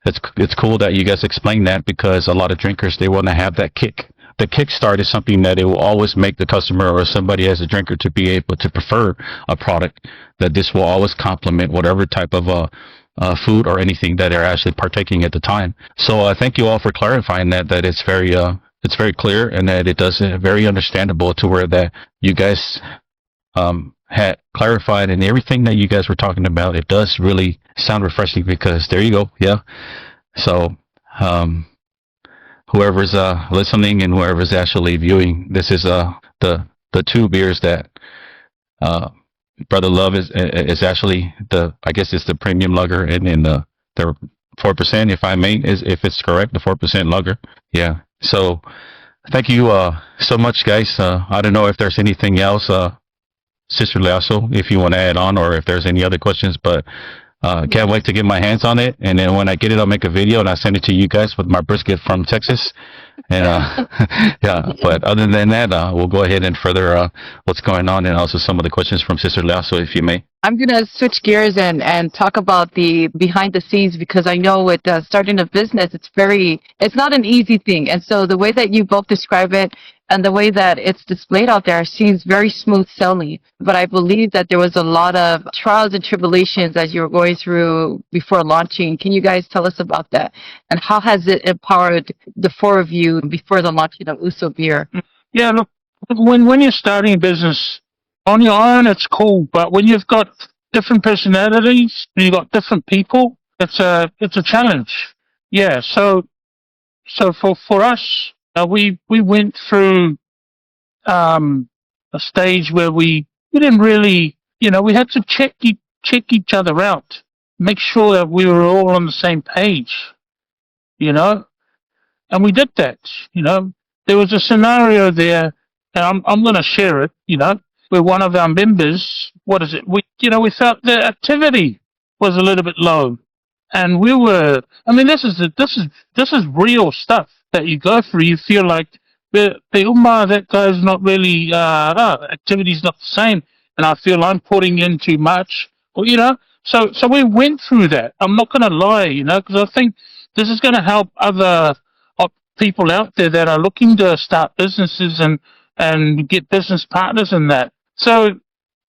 it's cool that you guys explain that because a lot of drinkers, they want to have that kick. The kickstart is something that it will always make the customer or somebody as a drinker to be able to prefer a product, that this will always complement whatever type of food or anything that they're actually partaking at the time. So thank you all for clarifying that it's very clear and that it does very understandable to where that you guys had clarified and everything that you guys were talking about. It does really sound refreshing because there you go. Yeah. So whoever's listening and whoever's actually viewing, this is the two beers that Brother Love is actually I guess it's the premium lager and then the 4%, if I may, if it's correct, the 4% lager. Yeah. So thank you so much, guys. I don't know if there's anything else, Sister Leaso, if you want to add on, or if there's any other questions, but can't wait to get my hands on it. And then when I get it, I'll make a video and I'll send it to you guys with my brisket from Texas. And yeah, but other than that, we'll go ahead and further what's going on and also some of the questions from Sister Leaso, if you may. I'm going to switch gears and talk about the behind the scenes because I know with starting a business, it's not an easy thing. And so the way that you both describe it and the way that it's displayed out there seems very smooth sailing. But I believe that there was a lot of trials and tribulations as you were going through before launching. Can you guys tell us about that? And how has it empowered the four of you before the launching of Uso Beer? Yeah, look, when you're starting a business on your own, it's cool. But when you've got different personalities and you've got different people, it's a challenge. Yeah. So for us, we went through a stage where we didn't really, we had to check each other out, make sure that we were all on the same page, and we did that. There was a scenario there, and I'm going to share it, where one of our members, we felt the activity was a little bit low, and this is real stuff that you go through. You feel like the umma, that guy's not really, activity's not the same, and I feel I'm putting in too much, or, so we went through that. I'm not going to lie, because I think this is going to help other people out there that are looking to start businesses and get business partners in that. So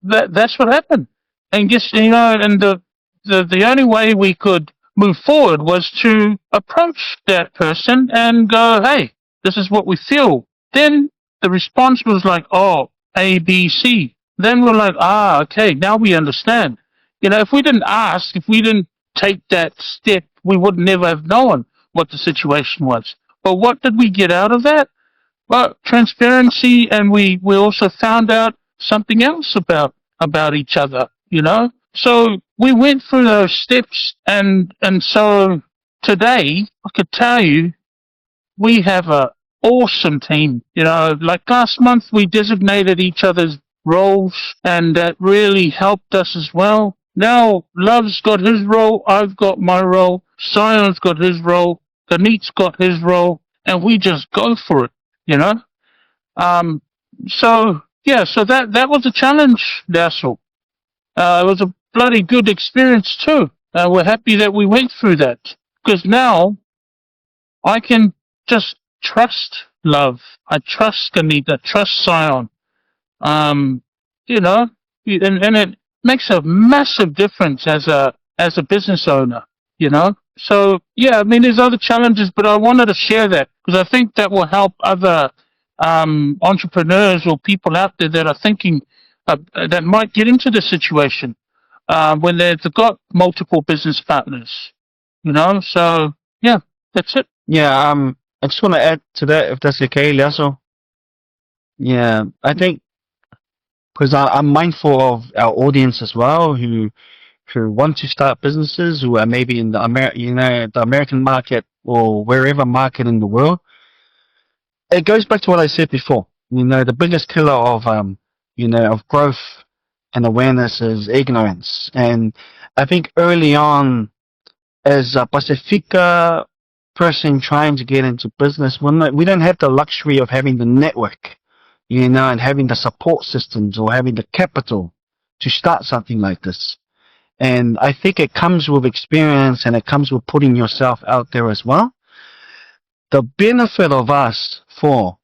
that's what happened. And guess, and the only way we could move forward was to approach that person and go, hey, this is what we feel. Then the response was like, oh, A, B, C. Then we're like, okay, now we understand. If we didn't ask, if we didn't take that step, we would never have known what the situation was. But what did we get out of that? Well, transparency, and we also found out something else about each other. So we went through those steps, and so today I could tell you we have a awesome team. Like last month we designated each other's roles, and that really helped us as well. Now Love's got his role, I've got my role, Sion's got his role, Ghanit's got his role, and we just go for it. You know. Um. So yeah. So that was a challenge, Dassel. It was a bloody good experience too. We're happy that we went through that, because now I can just trust Love. I trust Ghanit. Trust Sion. Um, you know, and it makes a massive difference as a business owner. So yeah, I mean, there's other challenges, but I wanted to share that because I think that will help other entrepreneurs or people out there that are thinking that might get into this situation when they've got multiple business partners. So yeah, that's it. Yeah, I just want to add to that, if that's okay, Liaso. Yeah, I think because I'm mindful of our audience as well, who want to start businesses, who are maybe in the American market or wherever market in the world. It goes back to what I said before. The biggest killer of growth and awareness is ignorance. And I think early on, as a Pasifika person trying to get into business, we don't have the luxury of having the network, and having the support systems or having the capital to start something like this. And I think it comes with experience, and it comes with putting yourself out there as well. The benefit of us for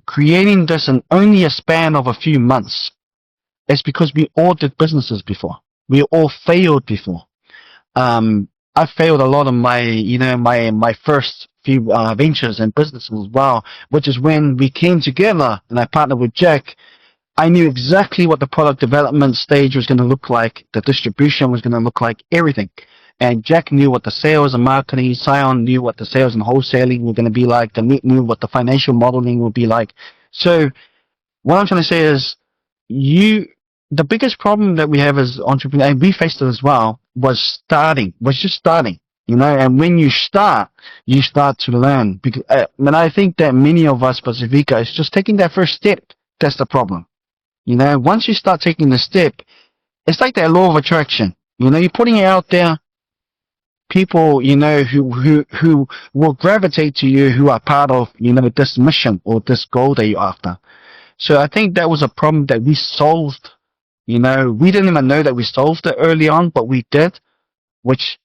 creating this in only a span of a few months is because we all did businesses before. We all failed before. I failed a lot of my first few ventures and businesses as well, which is when we came together and I partnered with Jack. I knew exactly what the product development stage was going to look like, the distribution was going to look like, everything. And Jack knew what the sales and marketing, Sion knew what the sales and wholesaling were going to be like, Ghanit knew what the financial modeling would be like. So what I'm trying to say is, the biggest problem that we have as entrepreneurs, and we faced it as well, was just starting. And when you start to learn. Because, and I think that many of us, Pasifika, is just taking that first step. That's the problem. Once you start taking the step, it's like that law of attraction. You're putting it out there. People, who will gravitate to you, who are part of, this mission or this goal that you're after. So I think that was a problem that we solved. We didn't even know that we solved it early on, but we did, which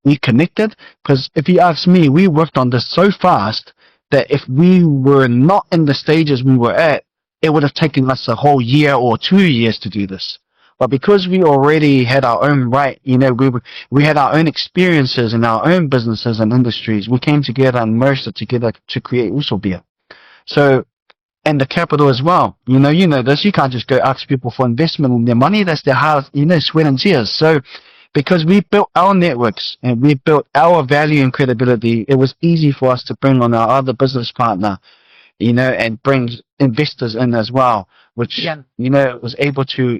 we connected. Because if you ask me, we worked on this so fast that if we were not in the stages we were at, it would have taken us a whole year or 2 years to do this. But because we already had our own we had our own experiences in our own businesses and industries, we came together and merged it together to create Uso Beer. So, and the capital as well. You know this. You can't just go ask people for investment in their money. That's their hard, sweat and tears. So, because we built our networks and we built our value and credibility, it was easy for us to bring on our other business partner, and bring investors in as well, which, was able to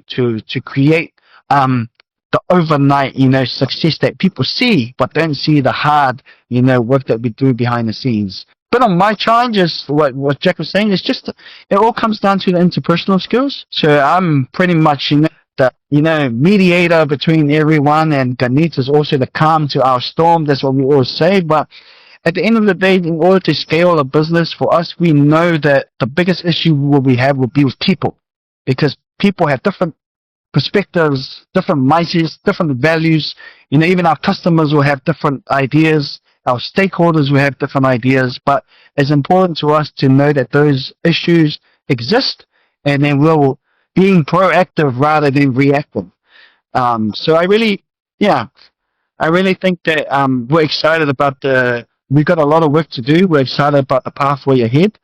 create, the overnight, success that people see, but don't see the hard, work that we do behind the scenes. But on my challenges, what Jack was saying, is just, it all comes down to the interpersonal skills. So I'm pretty much, the, mediator between everyone, and Ghanit is also the calm to our storm. That's what we always say. But at the end of the day, in order to scale a business for us, we know that the biggest issue we have will be with people, because people have different perspectives, different mindsets, different values. Even our customers will have different ideas. Our stakeholders will have different ideas, but it's important to us to know that those issues exist, and then we're being proactive rather than reactive. So I really think that we're excited about we've got a lot of work to do. We're excited about the pathway ahead,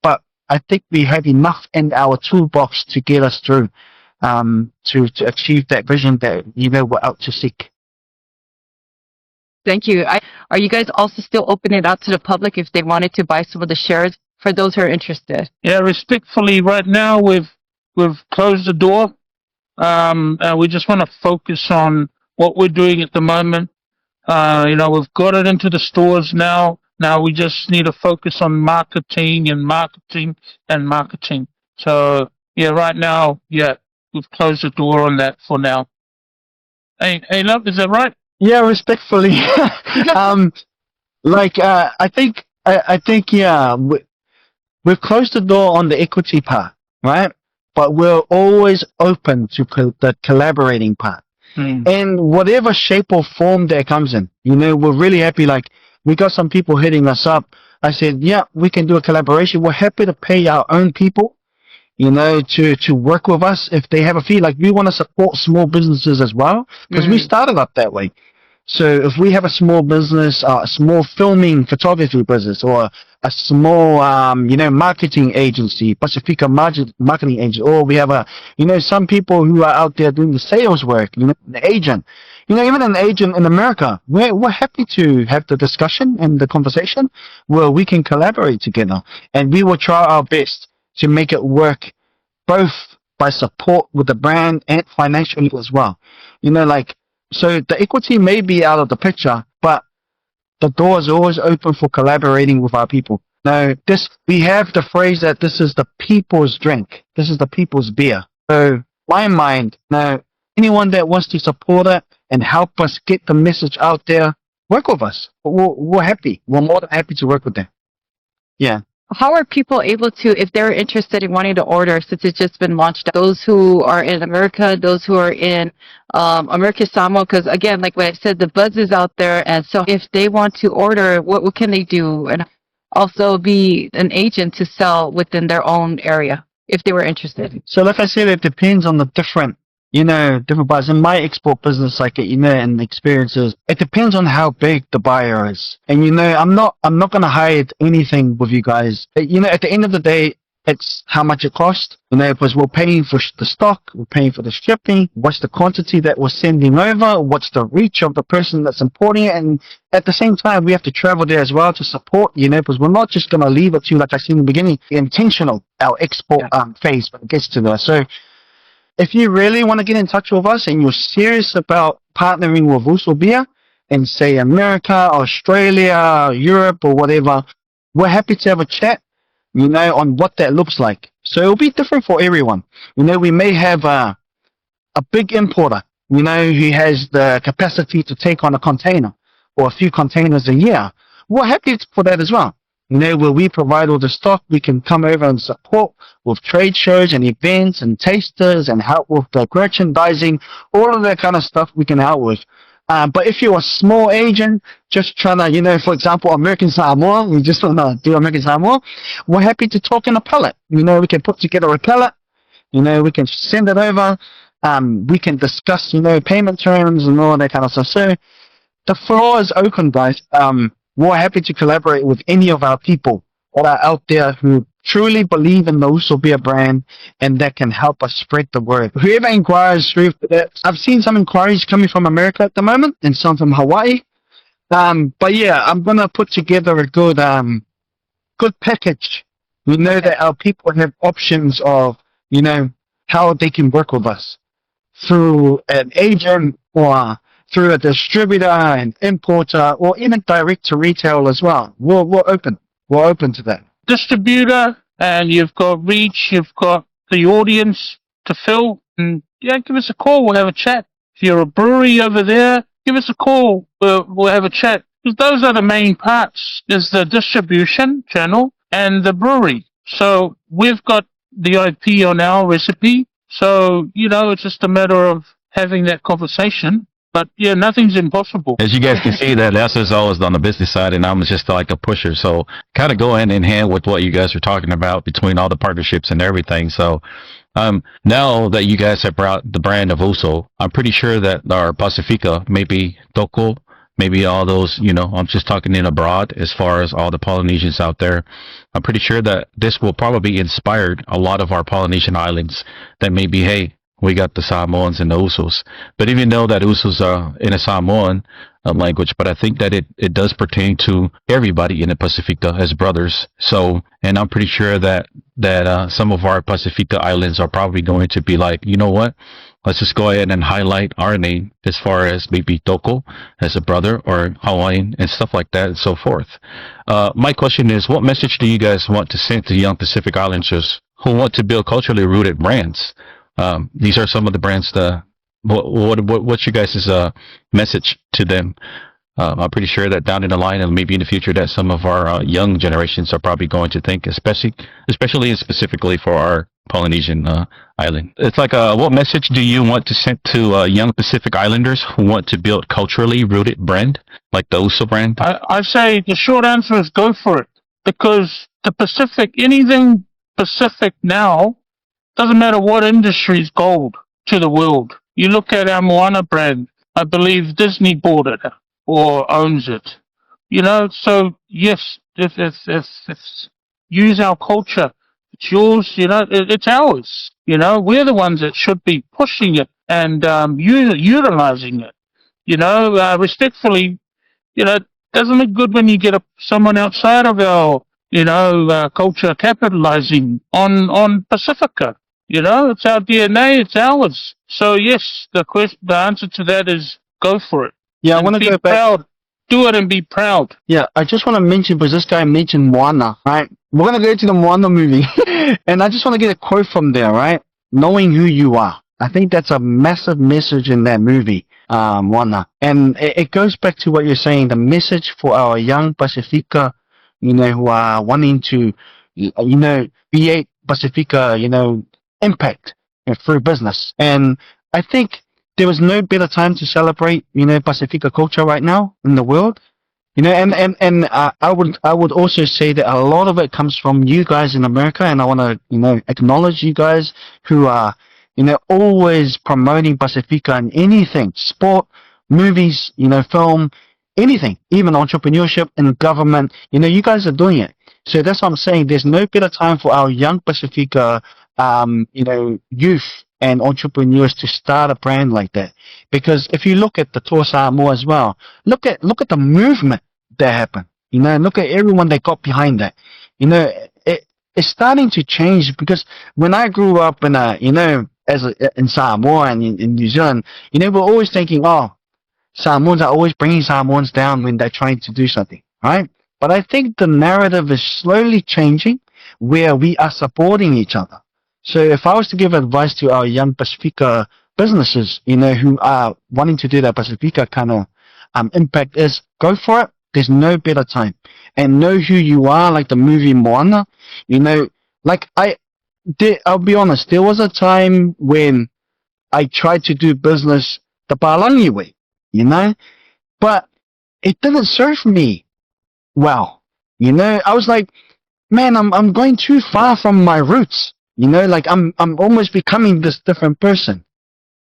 but I think we have enough in our toolbox to get us through to achieve that vision that we're out to seek. Thank you. Are you guys also still opening it out to the public if they wanted to buy some of the shares for those who are interested? Yeah, respectfully, right now we've closed the door. We just want to focus on what we're doing at the moment. We've got it into the stores now. Now we just need to focus on marketing and marketing and marketing. So yeah, right now, yeah, we've closed the door on that for now. Hey, love, is that right? Yeah, respectfully. I think, yeah, we've closed the door on the equity part, right? But we're always open to the collaborating part. And whatever shape or form that comes in, we're really happy. Like, we got some people hitting us up. I said, yeah, we can do a collaboration. We're happy to pay our own people, to work with us if they have a fee. Like, we want to support small businesses as well, because we started up that way. So if we have a small business, a small filming photography business, or a small, marketing agency, Pasifika marketing agency, or we have some people who are out there doing the sales work, an agent, even an agent in America, we're happy to have the discussion and the conversation where we can collaborate together, and we will try our best to make it work, both by support with the brand and financially as well. So the equity may be out of the picture, but the door is always open for collaborating with our people. Now, we have the phrase that this is the people's drink. This is the people's beer. So, my mind, now, anyone that wants to support it and help us get the message out there, work with us. We're happy. We're more than happy to work with them. Yeah. How are people able to, if they're interested in wanting to order, since it's just been launched, those who are in America, those who are in America Samoa, because again, like what I said, the buzz is out there, and so if they want to order, what can they do? And also be an agent to sell within their own area, if they were interested. So like I said, it depends on the different buyers. In my export business, and experiences, it depends on how big the buyer is. And I'm not gonna hide anything with you guys. At the end of the day, it's how much it costs. Because we're paying for the stock, we're paying for the shipping, what's the quantity that we're sending over, what's the reach of the person that's importing it, and at the same time, we have to travel there as well to support, because we're not just gonna leave it to, like I said in the beginning, intentional, our export phase when it gets to that. So, if you really want to get in touch with us and you're serious about partnering with Uso Beer in, say, America, Australia, Europe, or whatever, we're happy to have a chat, on what that looks like. So it'll be different for everyone. We may have a big importer, who has the capacity to take on a container or a few containers a year. We're happy for that as well. Where we provide all the stock, we can come over and support with trade shows and events and tasters and help with the merchandising, all of that kind of stuff we can help with. But if you're a small agent, just trying to, for example, American Samoa, we just want to do American Samoa, we're happy to talk in a pallet. We can put together a pallet, we can send it over, we can discuss, payment terms and all that kind of stuff. So the floor is open, guys. We're happy to collaborate with any of our people that are out there who truly believe in the Uso Beer brand and that can help us spread the word. Whoever inquires through that, I've seen some inquiries coming from America at the moment and some from Hawaii. But yeah, I'm gonna put together a good package. We know that our people have options of, how they can work with us through an agent or through a distributor and importer, or even direct to retail as well. We're open. We're open to that. Distributor, and you've got reach, you've got the audience to fill, and yeah, give us a call. We'll have a chat. If you're a brewery over there, give us a call. We'll have a chat. Because those are the main parts, is the distribution channel and the brewery. So we've got the IP on our recipe. So, it's just a matter of having that conversation. But yeah, nothing's impossible. As you guys can see, that Lester's always on the business side, and I'm just like a pusher. So kind of go hand in hand with what you guys are talking about between all the partnerships and everything. So now that you guys have brought the brand of Uso, I'm pretty sure that our Pasifika, maybe Toko, maybe all those, I'm just talking in abroad as far as all the Polynesians out there. I'm pretty sure that this will probably inspired a lot of our Polynesian islands that maybe, hey, we got the Samoans and the Usos. But even though that Usos are in a Samoan language, but I think that it does pertain to everybody in the Pacifica as brothers. So, and I'm pretty sure that some of our Pacifica islands are probably going to be like, you know what? Let's just go ahead and highlight our name as far as maybe Toko as a brother or Hawaiian and stuff like that and so forth. My question is, what message do you guys want to send to young Pacific Islanders who want to build culturally rooted brands? These are some of the brands. What's your guys' message to them? I'm pretty sure that down in the line and maybe in the future that some of our young generations are probably going to think, especially and specifically for our Polynesian island. It's like, what message do you want to send to young Pacific Islanders who want to build culturally rooted brand like the Uso brand? I say the short answer is go for it, because the Pacific, anything Pacific now, doesn't matter what industry, is gold to the world. You look at our Moana brand, I believe Disney bought it or owns it. So yes, if use our culture, it's yours, it's ours. We're the ones that should be pushing it and utilizing it. Respectfully, doesn't look good when you get someone outside of our, culture capitalizing on Pacifica. It's our DNA, it's ours. So yes, the answer to that is go for it. Yeah, I want to go back. Proud. Do it and be proud. Yeah, I just want to mention, because this guy mentioned Moana, right? We're going to go to the Moana movie. And I just want to get a quote from there, right? Knowing who you are. I think that's a massive message in that movie, Moana. And it goes back to what you're saying, the message for our young Pacifica, who are wanting to, create Pacifica, impact through business. And I think there was no better time to celebrate, Pacifica culture right now in the world. I would also say that a lot of it comes from you guys in America, and I want to, acknowledge you guys who are, always promoting Pacifica in anything, sport, movies, film, anything, even entrepreneurship and government. You guys are doing it. So that's what I'm saying. There's no better time for our young Pacifica, youth and entrepreneurs to start a brand like that. Because if you look at the Toa Samoa as well, look at the movement that happened. Look at everyone that got behind that. It's starting to change, because when I grew up in in Samoa and in New Zealand, we're always thinking, oh, Samoans are always bringing Samoans down when they're trying to do something, right? But I think the narrative is slowly changing, where we are supporting each other. So if I was to give advice to our young Pacifica businesses, who are wanting to do that Pacifica kind of impact, is go for it. There's no better time. And know who you are, like the movie Moana. I'll be honest, there was a time when I tried to do business the Palangi way, but it didn't serve me well. I was like, man, I'm going too far from my roots. I'm almost becoming this different person.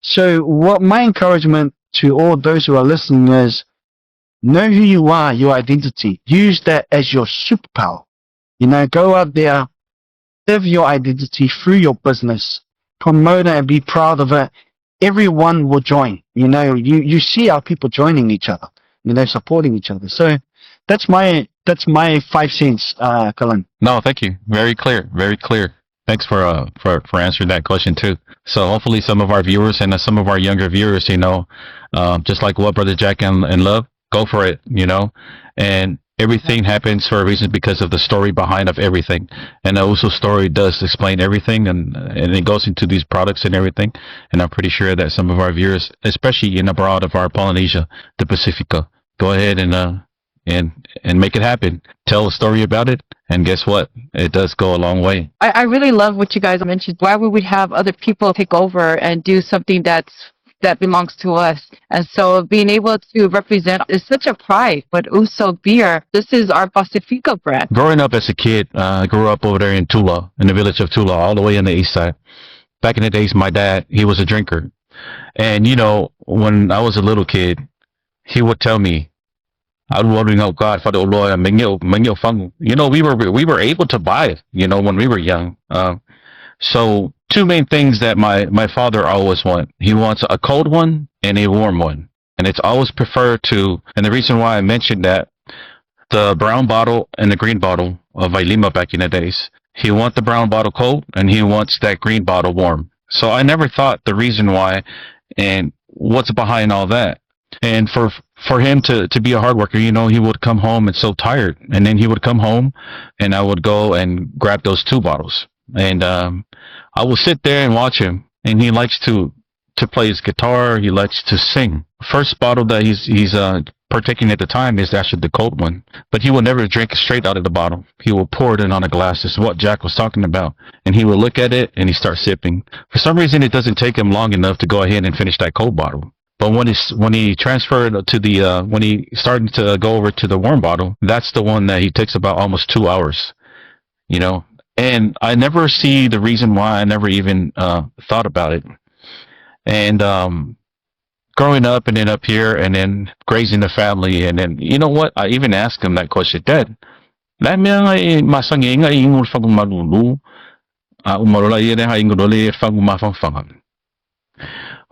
So what my encouragement to all those who are listening is, know who you are, your identity. Use that as your superpower. Go out there, live your identity through your business, promote it and be proud of it. Everyone will join. You see our people joining each other, supporting each other. So that's my 5 cents, Colin. No, thank you. Very clear. Very clear. Thanks for answering that question too. So hopefully some of our viewers and some of our younger viewers, just like what Brother Jack and Love, go for it, and everything happens for a reason because of the story behind of everything. And the Uso story does explain everything, and it goes into these products and everything. And I'm pretty sure that some of our viewers, especially in abroad of our Polynesia, the Pacifica, go ahead and and make it happen. Tell a story about it, and guess what? It does go a long way. I really love what you guys mentioned. Why would we have other people take over and do something that belongs to us? And so being able to represent is such a pride. But Uso Beer, this is our Pasifika brand. Growing up as a kid, I grew up over there in Tula, in the village of Tula, all the way on the east side. Back in the days, my dad, he was a drinker. And, you know, when I was a little kid, he would tell me, I was wondering, oh God, Father Lord, you know, we were able to buy it, you know, when we were young. So two main things that my father always want. He wants a cold one and a warm one. And it's always preferred to, and the reason why I mentioned that, the brown bottle and the green bottle of Vailima back in the days. He wants the brown bottle cold and he wants that green bottle warm. So I never thought the reason why and what's behind all that. And for him to be a hard worker, you know, he would come home and so tired. And then he would come home and I would go and grab those two bottles. And I will sit there and watch him. And he likes to play his guitar. He likes to sing. First bottle that he's partaking at the time is actually the cold one. But he will never drink it straight out of the bottle. He will pour it in on a glass. This is what Jack was talking about. And he will look at it and he starts sipping. For some reason, it doesn't take him long enough to go ahead and finish that cold bottle. But when he transferred to the when he started to go over to the warm bottle, that's the one that he takes about almost 2 hours, you know. And I never see the reason why. I never even thought about it. And growing up and then up here and then raising the family and then you know what? I even asked him that question, Dad.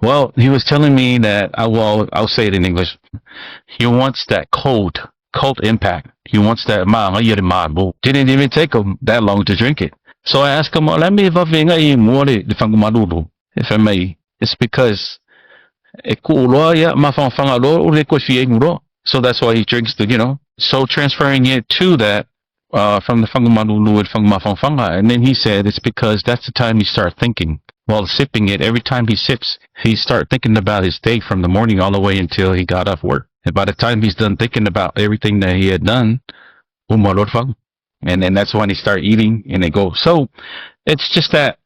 Well, he was telling me that I'll say it in English. He wants that cold impact. He wants that didn't even take him that long to drink it. So I asked him, if I may. It's because so that's why he drinks the, you know. So transferring it to that from the fanga, and then he said it's because that's the time you start thinking. While sipping it, every time he sips, he start thinking about his day from the morning all the way until he got off work. And by the time he's done thinking about everything that he had done, and then that's when he start eating and they go. So it's just that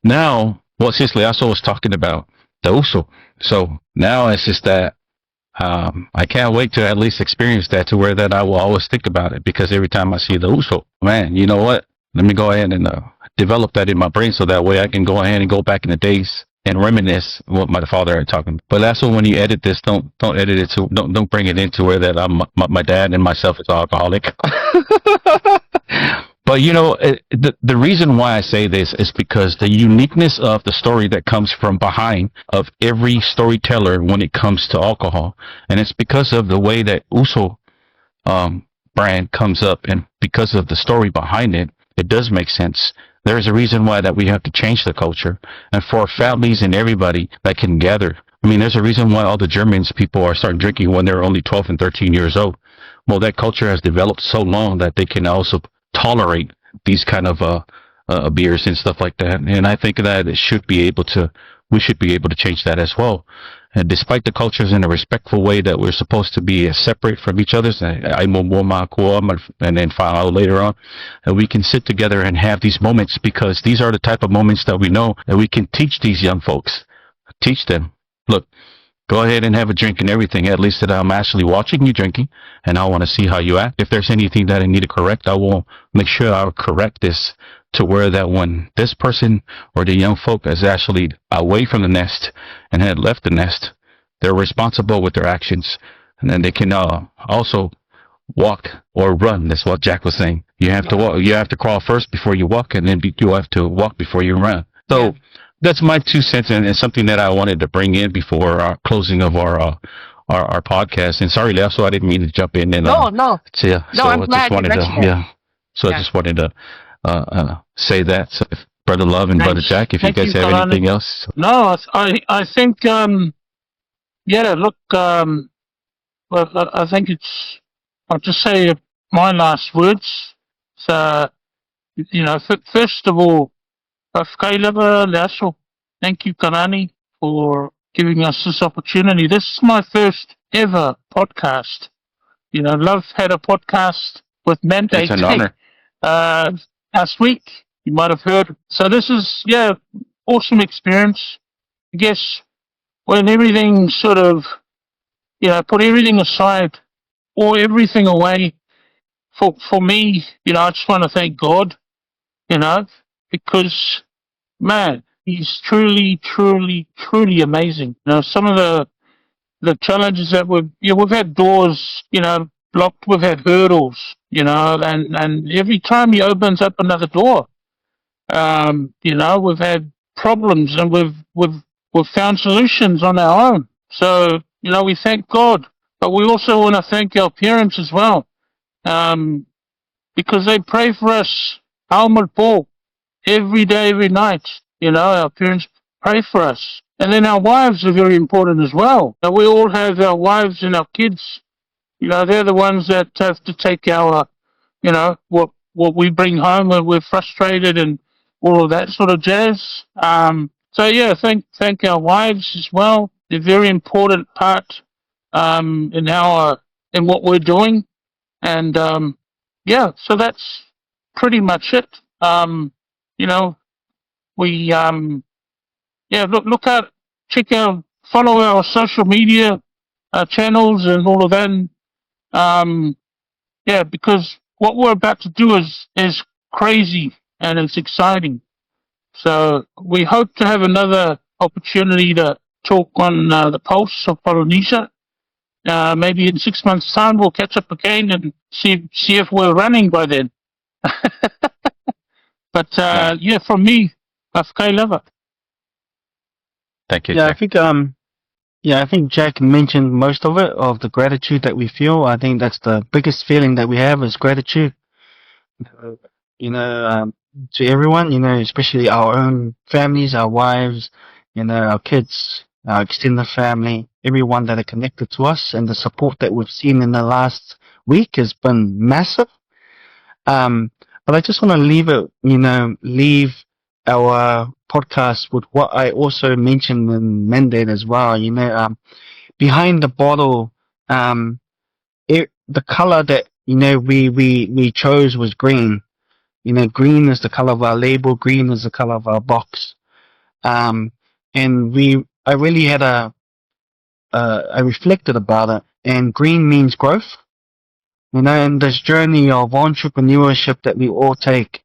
now what Cicely also was talking about, the uso. So now it's just that I can't wait to at least experience that to where that I will always think about it because every time I see the uso, man, you know what? Let me go ahead and develop that in my brain so that way I can go ahead and go back in the days and reminisce what my father had talking about. But also when you edit this, don't edit it to don't bring it into where that my dad and myself is alcoholic. But you know, the reason why I say this is because the uniqueness of the story that comes from behind of every storyteller when it comes to alcohol, and it's because of the way that Uso brand comes up, and because of the story behind it, it does make sense. There's a reason why that we have to change the culture, and for families and everybody that can gather. I mean, there's a reason why all the Germans people are starting drinking when they're only 12 and 13 years old. Well, that culture has developed so long that they can also tolerate these kind of beers and stuff like that. And I think that we should be able to change that as well. And despite the cultures in a respectful way that we're supposed to be separate from each other, and then find out later on, and we can sit together and have these moments because these are the type of moments that we know that we can teach these young folks. Teach them, look, go ahead and have a drink and everything, at least that I'm actually watching you drinking, and I want to see how you act. If there's anything that I need to correct, I will make sure I'll correct this to where that when this person or the young folk is actually away from the nest and had left the nest, they're responsible with their actions. And then they can also walk or run. That's what Jack was saying. You have to walk, you have to crawl first before you walk, and then you have to walk before you run. So that's my 2 cents, and something that I wanted to bring in before our closing of our podcast. And sorry, Leo, so I didn't mean to jump in. And, No. Yeah. No, I'm glad you mentioned it. So I just wanted to say that. So if Brother Love and Brother Jack, if you guys have anything else. No, I think, look, well, I think I'll just say my last words. So, you know, first of all, thank you, Kalani, for giving us this opportunity. This is my first ever podcast. Love had a podcast with Mandate It's an honor. uh, last week. You might have heard. So this is, awesome experience. I guess when everything sort of, put everything aside or everything away, for me, I just want to thank God, because, man, he's truly, truly, truly amazing. Some of the challenges that we've had doors, blocked, we've had hurdles, and every time he opens up another door, we've had problems and we've found solutions on our own. So, we thank God, but we also want to thank our parents as well, because they pray for us, Almond Paul, every day, every night. Our parents pray for us. And then our wives are very important as well. Now, we all have our wives and our kids. They're the ones that have to take our, what we bring home when we're frustrated and all of that sort of jazz. So yeah, thank our wives as well. They're a very important part in what we're doing. And so that's pretty much it. You know, we look out, check out, follow our social media channels and all of that. And, because what we're about to do is crazy and it's exciting. So we hope to have another opportunity to talk on the pulse of Polynesia. Maybe in 6 months' time we'll catch up again and see if we're running by then. But from me, Afkai Lava. Thank you, Yeah, Jack. I think Jack mentioned most of it, of the gratitude that we feel. I think that's the biggest feeling that we have is gratitude. To everyone, especially our own families, our wives, our kids, our extended family, everyone that are connected to us, and the support that we've seen in the last week has been massive. But I just want to leave our podcast with what I also mentioned in Mandate as well. Behind the bottle, the color that we chose was green. Green is the color of our label. Green is the color of our box. And I really had I reflected about it. And green means growth. In this journey of entrepreneurship that we all take,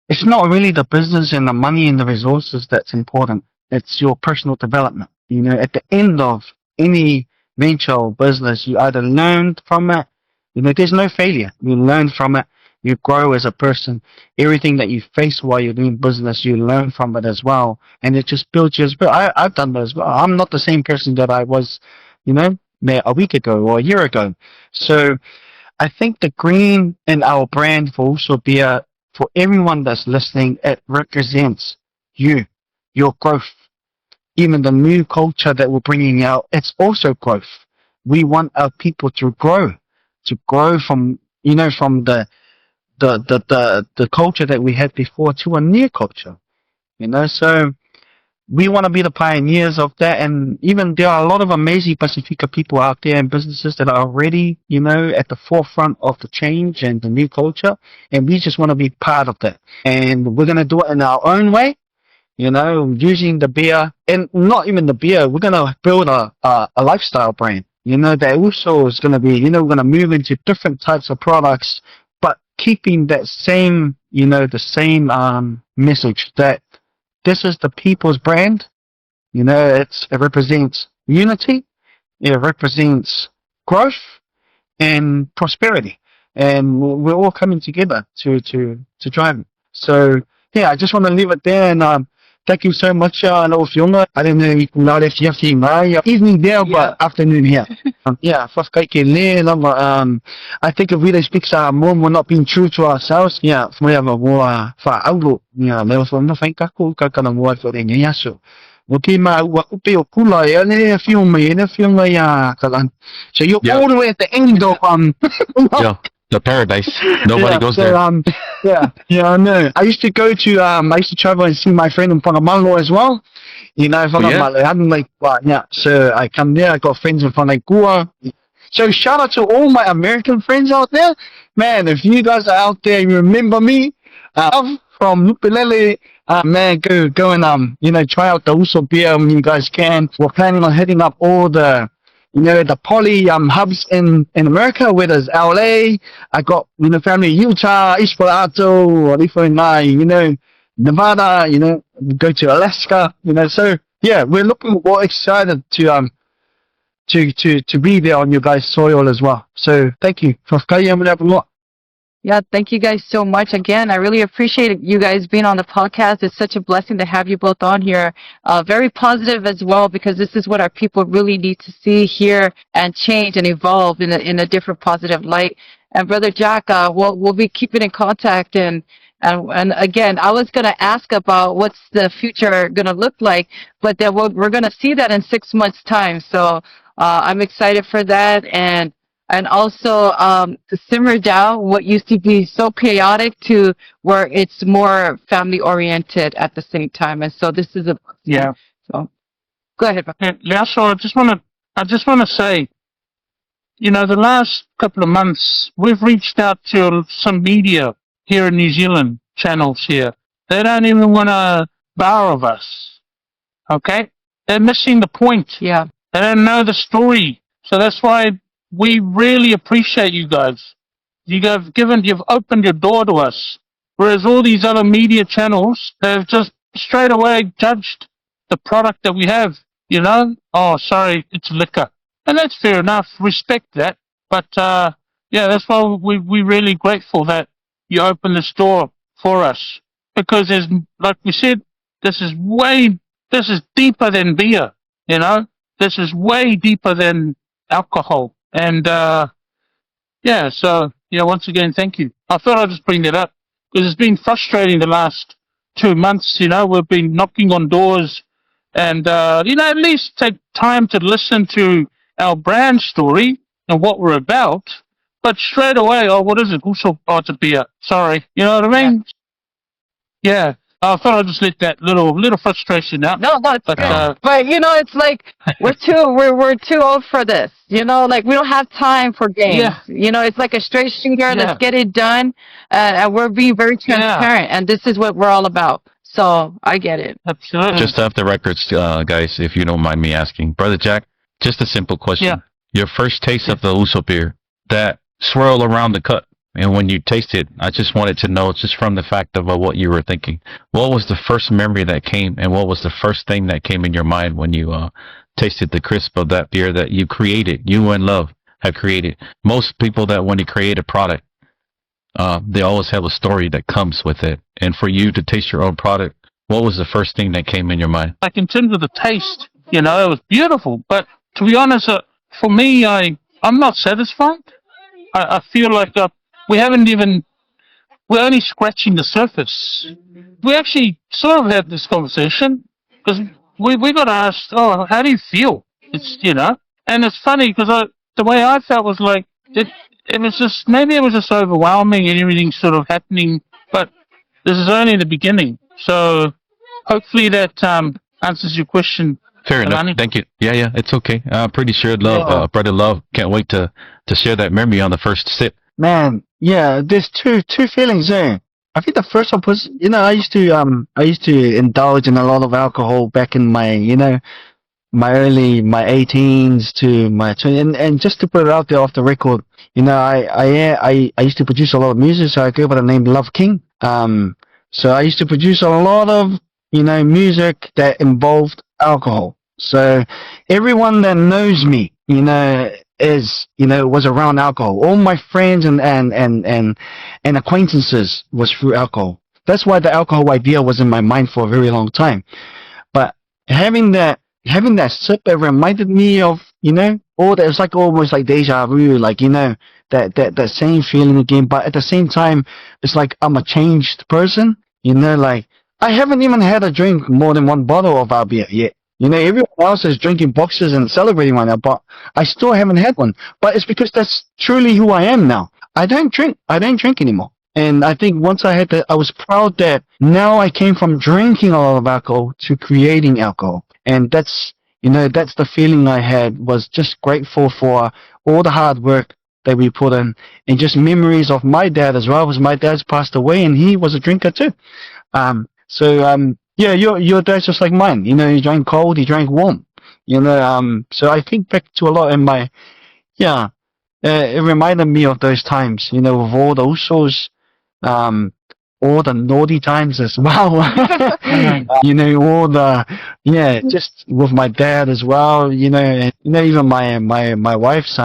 it's not really the business and the money and the resources that's important. It's your personal development. At the end of any venture or business, you either learn from it. There's no failure. You learn from it. You grow as a person. Everything that you face while you're doing business, you learn from it as well. And it just builds you as well. I've done that as well. I'm not the same person that I was, a week ago or a year ago. So I think the green in our brand for Uso Beer, for everyone that's listening, it represents you, your growth. Even the new culture that we're bringing out, it's also growth. We want our people to grow from, from the culture that we had before to a new culture. So we want to be the pioneers of that, and even there are a lot of amazing Pasifika people out there and businesses that are already, at the forefront of the change and the new culture, and we just want to be part of that. And we're going to do it in our own way, using the beer, and not even the beer, we're going to build a lifestyle brand, that also is going to be, we're going to move into different types of products, but keeping that same, the same message that this is the people's brand. It represents unity. It represents growth and prosperity. And we're all coming together to drive it. So, yeah, I just want to leave it there. And thank you so much, Fiona. I don't know if you can know if you have to evening there, but afternoon here. I think if we don't speak more, we're not being true to ourselves. Yeah, we have a more outlook. Leo from the Fanka Kaka more for the Yasu. Okay, my what be a kula, a film, so you're all the way at the end of Yeah, the paradise. Nobody goes there. I know. I used to go to I used to travel and see my friend in Whangamango as well. So I come there, I got friends in Whangaikua. So shout out to all my American friends out there. Man, if you guys are out there, you remember me. From Lupilele, man, go and try out the Uso Beer when you guys can. We're planning on hitting up all the the poly hubs in America, whether it's LA. I got family in Utah, Esperato, Nevada, go to Alaska, so yeah, we're excited to be there on your guys' soil as well. So thank you. Yeah, thank you guys so much. Again, I really appreciate you guys being on the podcast. It's such a blessing to have you both on here. Very positive as well, because this is what our people really need to see, hear, and change and evolve in a different positive light. And Brother Jack, we'll be keeping in contact. And again, I was going to ask about what's the future going to look like, but then we're going to see that in 6 months' time. So I'm excited for that. And also to simmer down what used to be so chaotic to where it's more family oriented at the same time. And so this is Yeah. So go ahead. Yeah, so I just want to say, the last couple of months we've reached out to some media here in New Zealand, channels here. They don't even want to bar of us. Okay, they're missing the point. Yeah. They don't know the story, so that's why we really appreciate you guys. You've opened your door to us. Whereas all these other media channels, they've just straight away judged the product that we have. Oh, sorry, it's liquor. And that's fair enough. Respect that. But, yeah, that's why we're really grateful that you opened this door for us. Because like we said, this is deeper than beer, This is way deeper than alcohol. And, once again, thank you. I thought I'd just bring that up because it's been frustrating the last 2 months. We've been knocking on doors and, at least take time to listen to our brand story and what we're about. But straight away, oh, what is it? Also, oh, it's a beer. Sorry. You know what I mean? Yeah. I thought I'd just let that little frustration out. No, it's but, good. But it's like we're too old for this. Like we don't have time for games. Yeah. It's like a straight shooter. Yeah. Let's get it done, and we're being very transparent. And this is what we're all about. So I get it. Absolutely. Just off the records, guys, if you don't mind me asking, Brother Jack, just a simple question. Yeah. Your first taste of the Uso beer, that swirl around the cut, and when you taste it, I just wanted to know, just from the fact of what you were thinking, what was the first memory that came, and what was the first thing that came in your mind when you tasted the crisp of that beer that you created, you and Love have created? Most people that when you create a product, they always have a story that comes with it. And for you to taste your own product, what was the first thing that came in your mind? Like in terms of the taste, it was beautiful. But to be honest, for me, I'm not satisfied. I feel like we're only scratching the surface. We actually sort of had this conversation because we got asked, oh, how do you feel? It's, and it's funny because the way I felt was like, it was just, maybe it was just overwhelming and everything sort of happening, but this is only the beginning. So hopefully that answers your question. Fair enough. Alani. Thank you. Yeah, it's okay. I'm pretty sure Brother Love can't wait to share that memory on the first sip. Man, yeah, there's two feelings there. I think the first one was, I used to indulge in a lot of alcohol back in my, my 18s to my 20s, and just to put it out there off the record, I used to produce a lot of music, so I go by the name Love King. So I used to produce a lot of, music that involved alcohol. So everyone that knows me, was around alcohol. All my friends and acquaintances was through alcohol. That's why the alcohol idea was in my mind for a very long time. But having that sip, it reminded me of, all that. It's like almost like deja vu, like, that same feeling again. But at the same time, it's like I'm a changed person, like I haven't even had a drink more than one bottle of our beer yet. Everyone else is drinking boxes and celebrating right now, but I still haven't had one. But it's because that's truly who I am now. I don't drink anymore. And I think once I had that, I was proud that now I came from drinking a lot of alcohol to creating alcohol. And that's, That's the feeling I had, was just grateful for all the hard work that we put in, and just memories of my dad as well, because my dad's passed away and he was a drinker too. Yeah, your dad's just like mine. He drank cold, he drank warm. So I think back to a lot in my, yeah, it reminded me of those times, with all the Usos, um, all the naughty times as well. All the, yeah, just with my dad as well, and, even my wife's,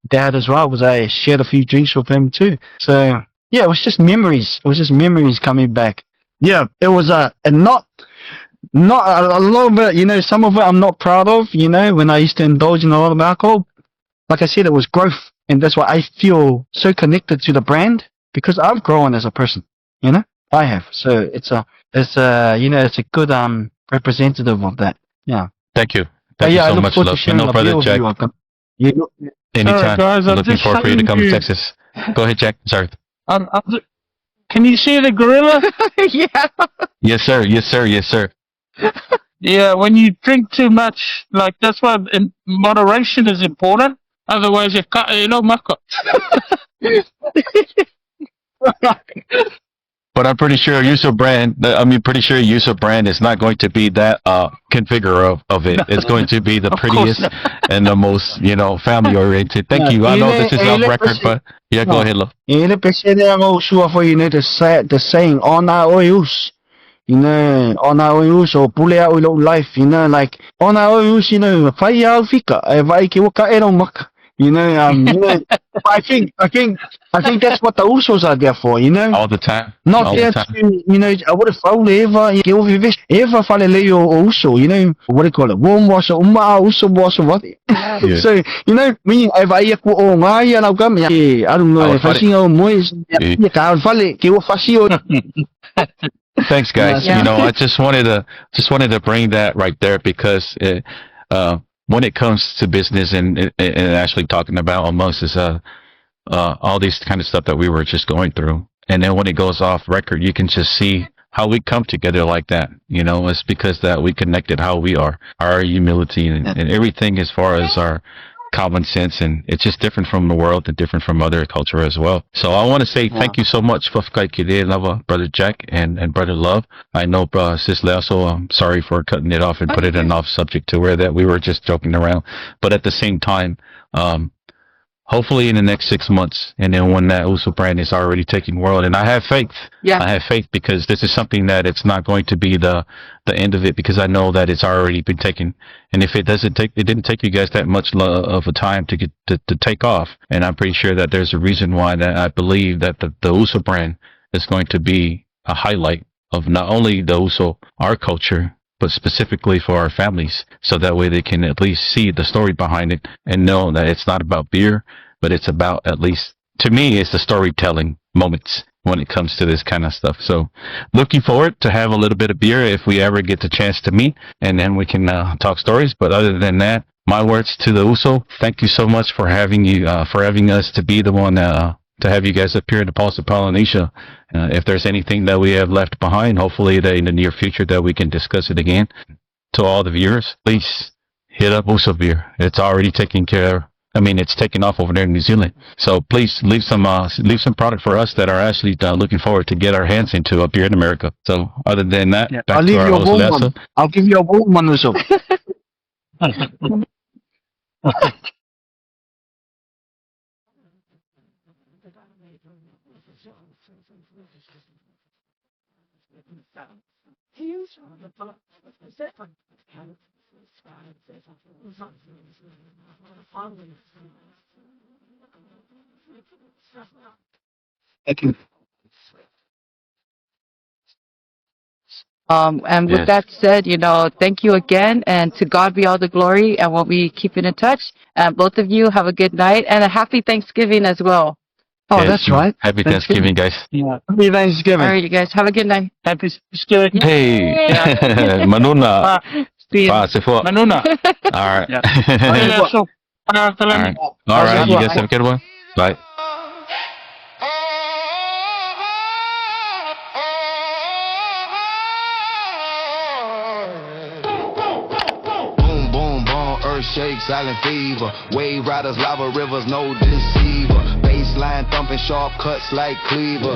dad as well, was I shared a few drinks with him too. So, yeah, it was just memories. It was just memories coming back. Yeah, it was, and not a lot of it, some of it I'm not proud of, when I used to indulge in a lot of alcohol. Like I said, it was growth, and that's why I feel so connected to the brand, because I've grown as a person. I have. So it's a good representative of that. Yeah. Thank you. But Thank you yeah, I so look much, forward to love. sharing a Brother beer with Jack, you. You anytime. guys, I'm Looking just forward for you to saying come to to- Texas. Go ahead, Jack. Sorry. Can you see the gorilla? Yeah. Yes, sir. Yes, sir. Yes, sir. Yeah, when you drink too much, like that's why in moderation is important. Otherwise, you know, maka. But I'm pretty sure Uso brand. Pretty sure Uso brand is not going to be that configure of it. It's going to be the Of course prettiest not. and the most family oriented. Thank you. I know this is off record, but yeah, go ahead, love. Ele precede a sua foi the saying on our use. On our use or pull out life, like on our use, fai alfika, vai que waka eromak. I think that's what the Usos are there for, All the time. Not All there the time. to, I would have found ever falele o Uso, what do you call it? Warm wash, Uso wash, what? Yeah. So, me, if I equal o ngai, and I'll come, I don't know, if I see o mois, you can't fale, que o facio. Thanks, guys. Yeah. I just wanted to bring that right there because when it comes to business and actually talking about amongst us, all these kind of stuff that we were just going through, and then when it goes off record, you can just see how we come together like that. It's because that we connected how we are, our humility and everything as far as our common sense, and it's just different from the world and different from other culture as well. So I want to say thank you so much for Lava, Brother Jack and Brother Love. I know Sis Leo, so I'm sorry for cutting it off and put it in off subject to where that we were just joking around. But at the same time, hopefully in the next 6 months, and then when that Uso brand is already taking world, and I have faith. Yeah. I have faith because this is something that it's not going to be the end of it, because I know that it's already been taken. And if it didn't take you guys that much of a time to get to take off. And I'm pretty sure that there's a reason why that I believe that the Uso brand is going to be a highlight of not only the Uso, our culture, but specifically for our families, so that way they can at least see the story behind it and know that it's not about beer, but it's about, at least to me, it's the storytelling moments when it comes to this kind of stuff. So looking forward to have a little bit of beer if we ever get the chance to meet, and then we can talk stories. But other than that, my words to the Uso, thank you so much for having us to be the one to have you guys up here in the Pulse of Polynesia. If there's anything that we have left behind, hopefully that in the near future that we can discuss it again. To all the viewers, please hit up Uso Beer. It's already taken care of. It's taken off over there in New Zealand. So please leave some product for us that are actually looking forward to get our hands into up here in America. So other than that, back I'll to leave our you a host, warm Lessa. one. I'll give you a warm one, Uso. Thank you. And with Yes. that said, thank you again, and to God be all the glory, and we'll be keeping in touch. And both of you have a good night and a happy Thanksgiving as well. Oh, Yes. that's right. Happy Thanksgiving, guys. Yeah. Happy All Thanksgiving. right, you guys have a good night. Happy Thanksgiving. Hey, Manuna. Pa, Pasifika. Manuna. All right. Yeah. All So, right. All right. You guys have a good one. Bye. Boom, boom, earthshake, silent fever. Wave riders, lava rivers, no deceiver. Baseline thumping, sharp cuts like cleaver.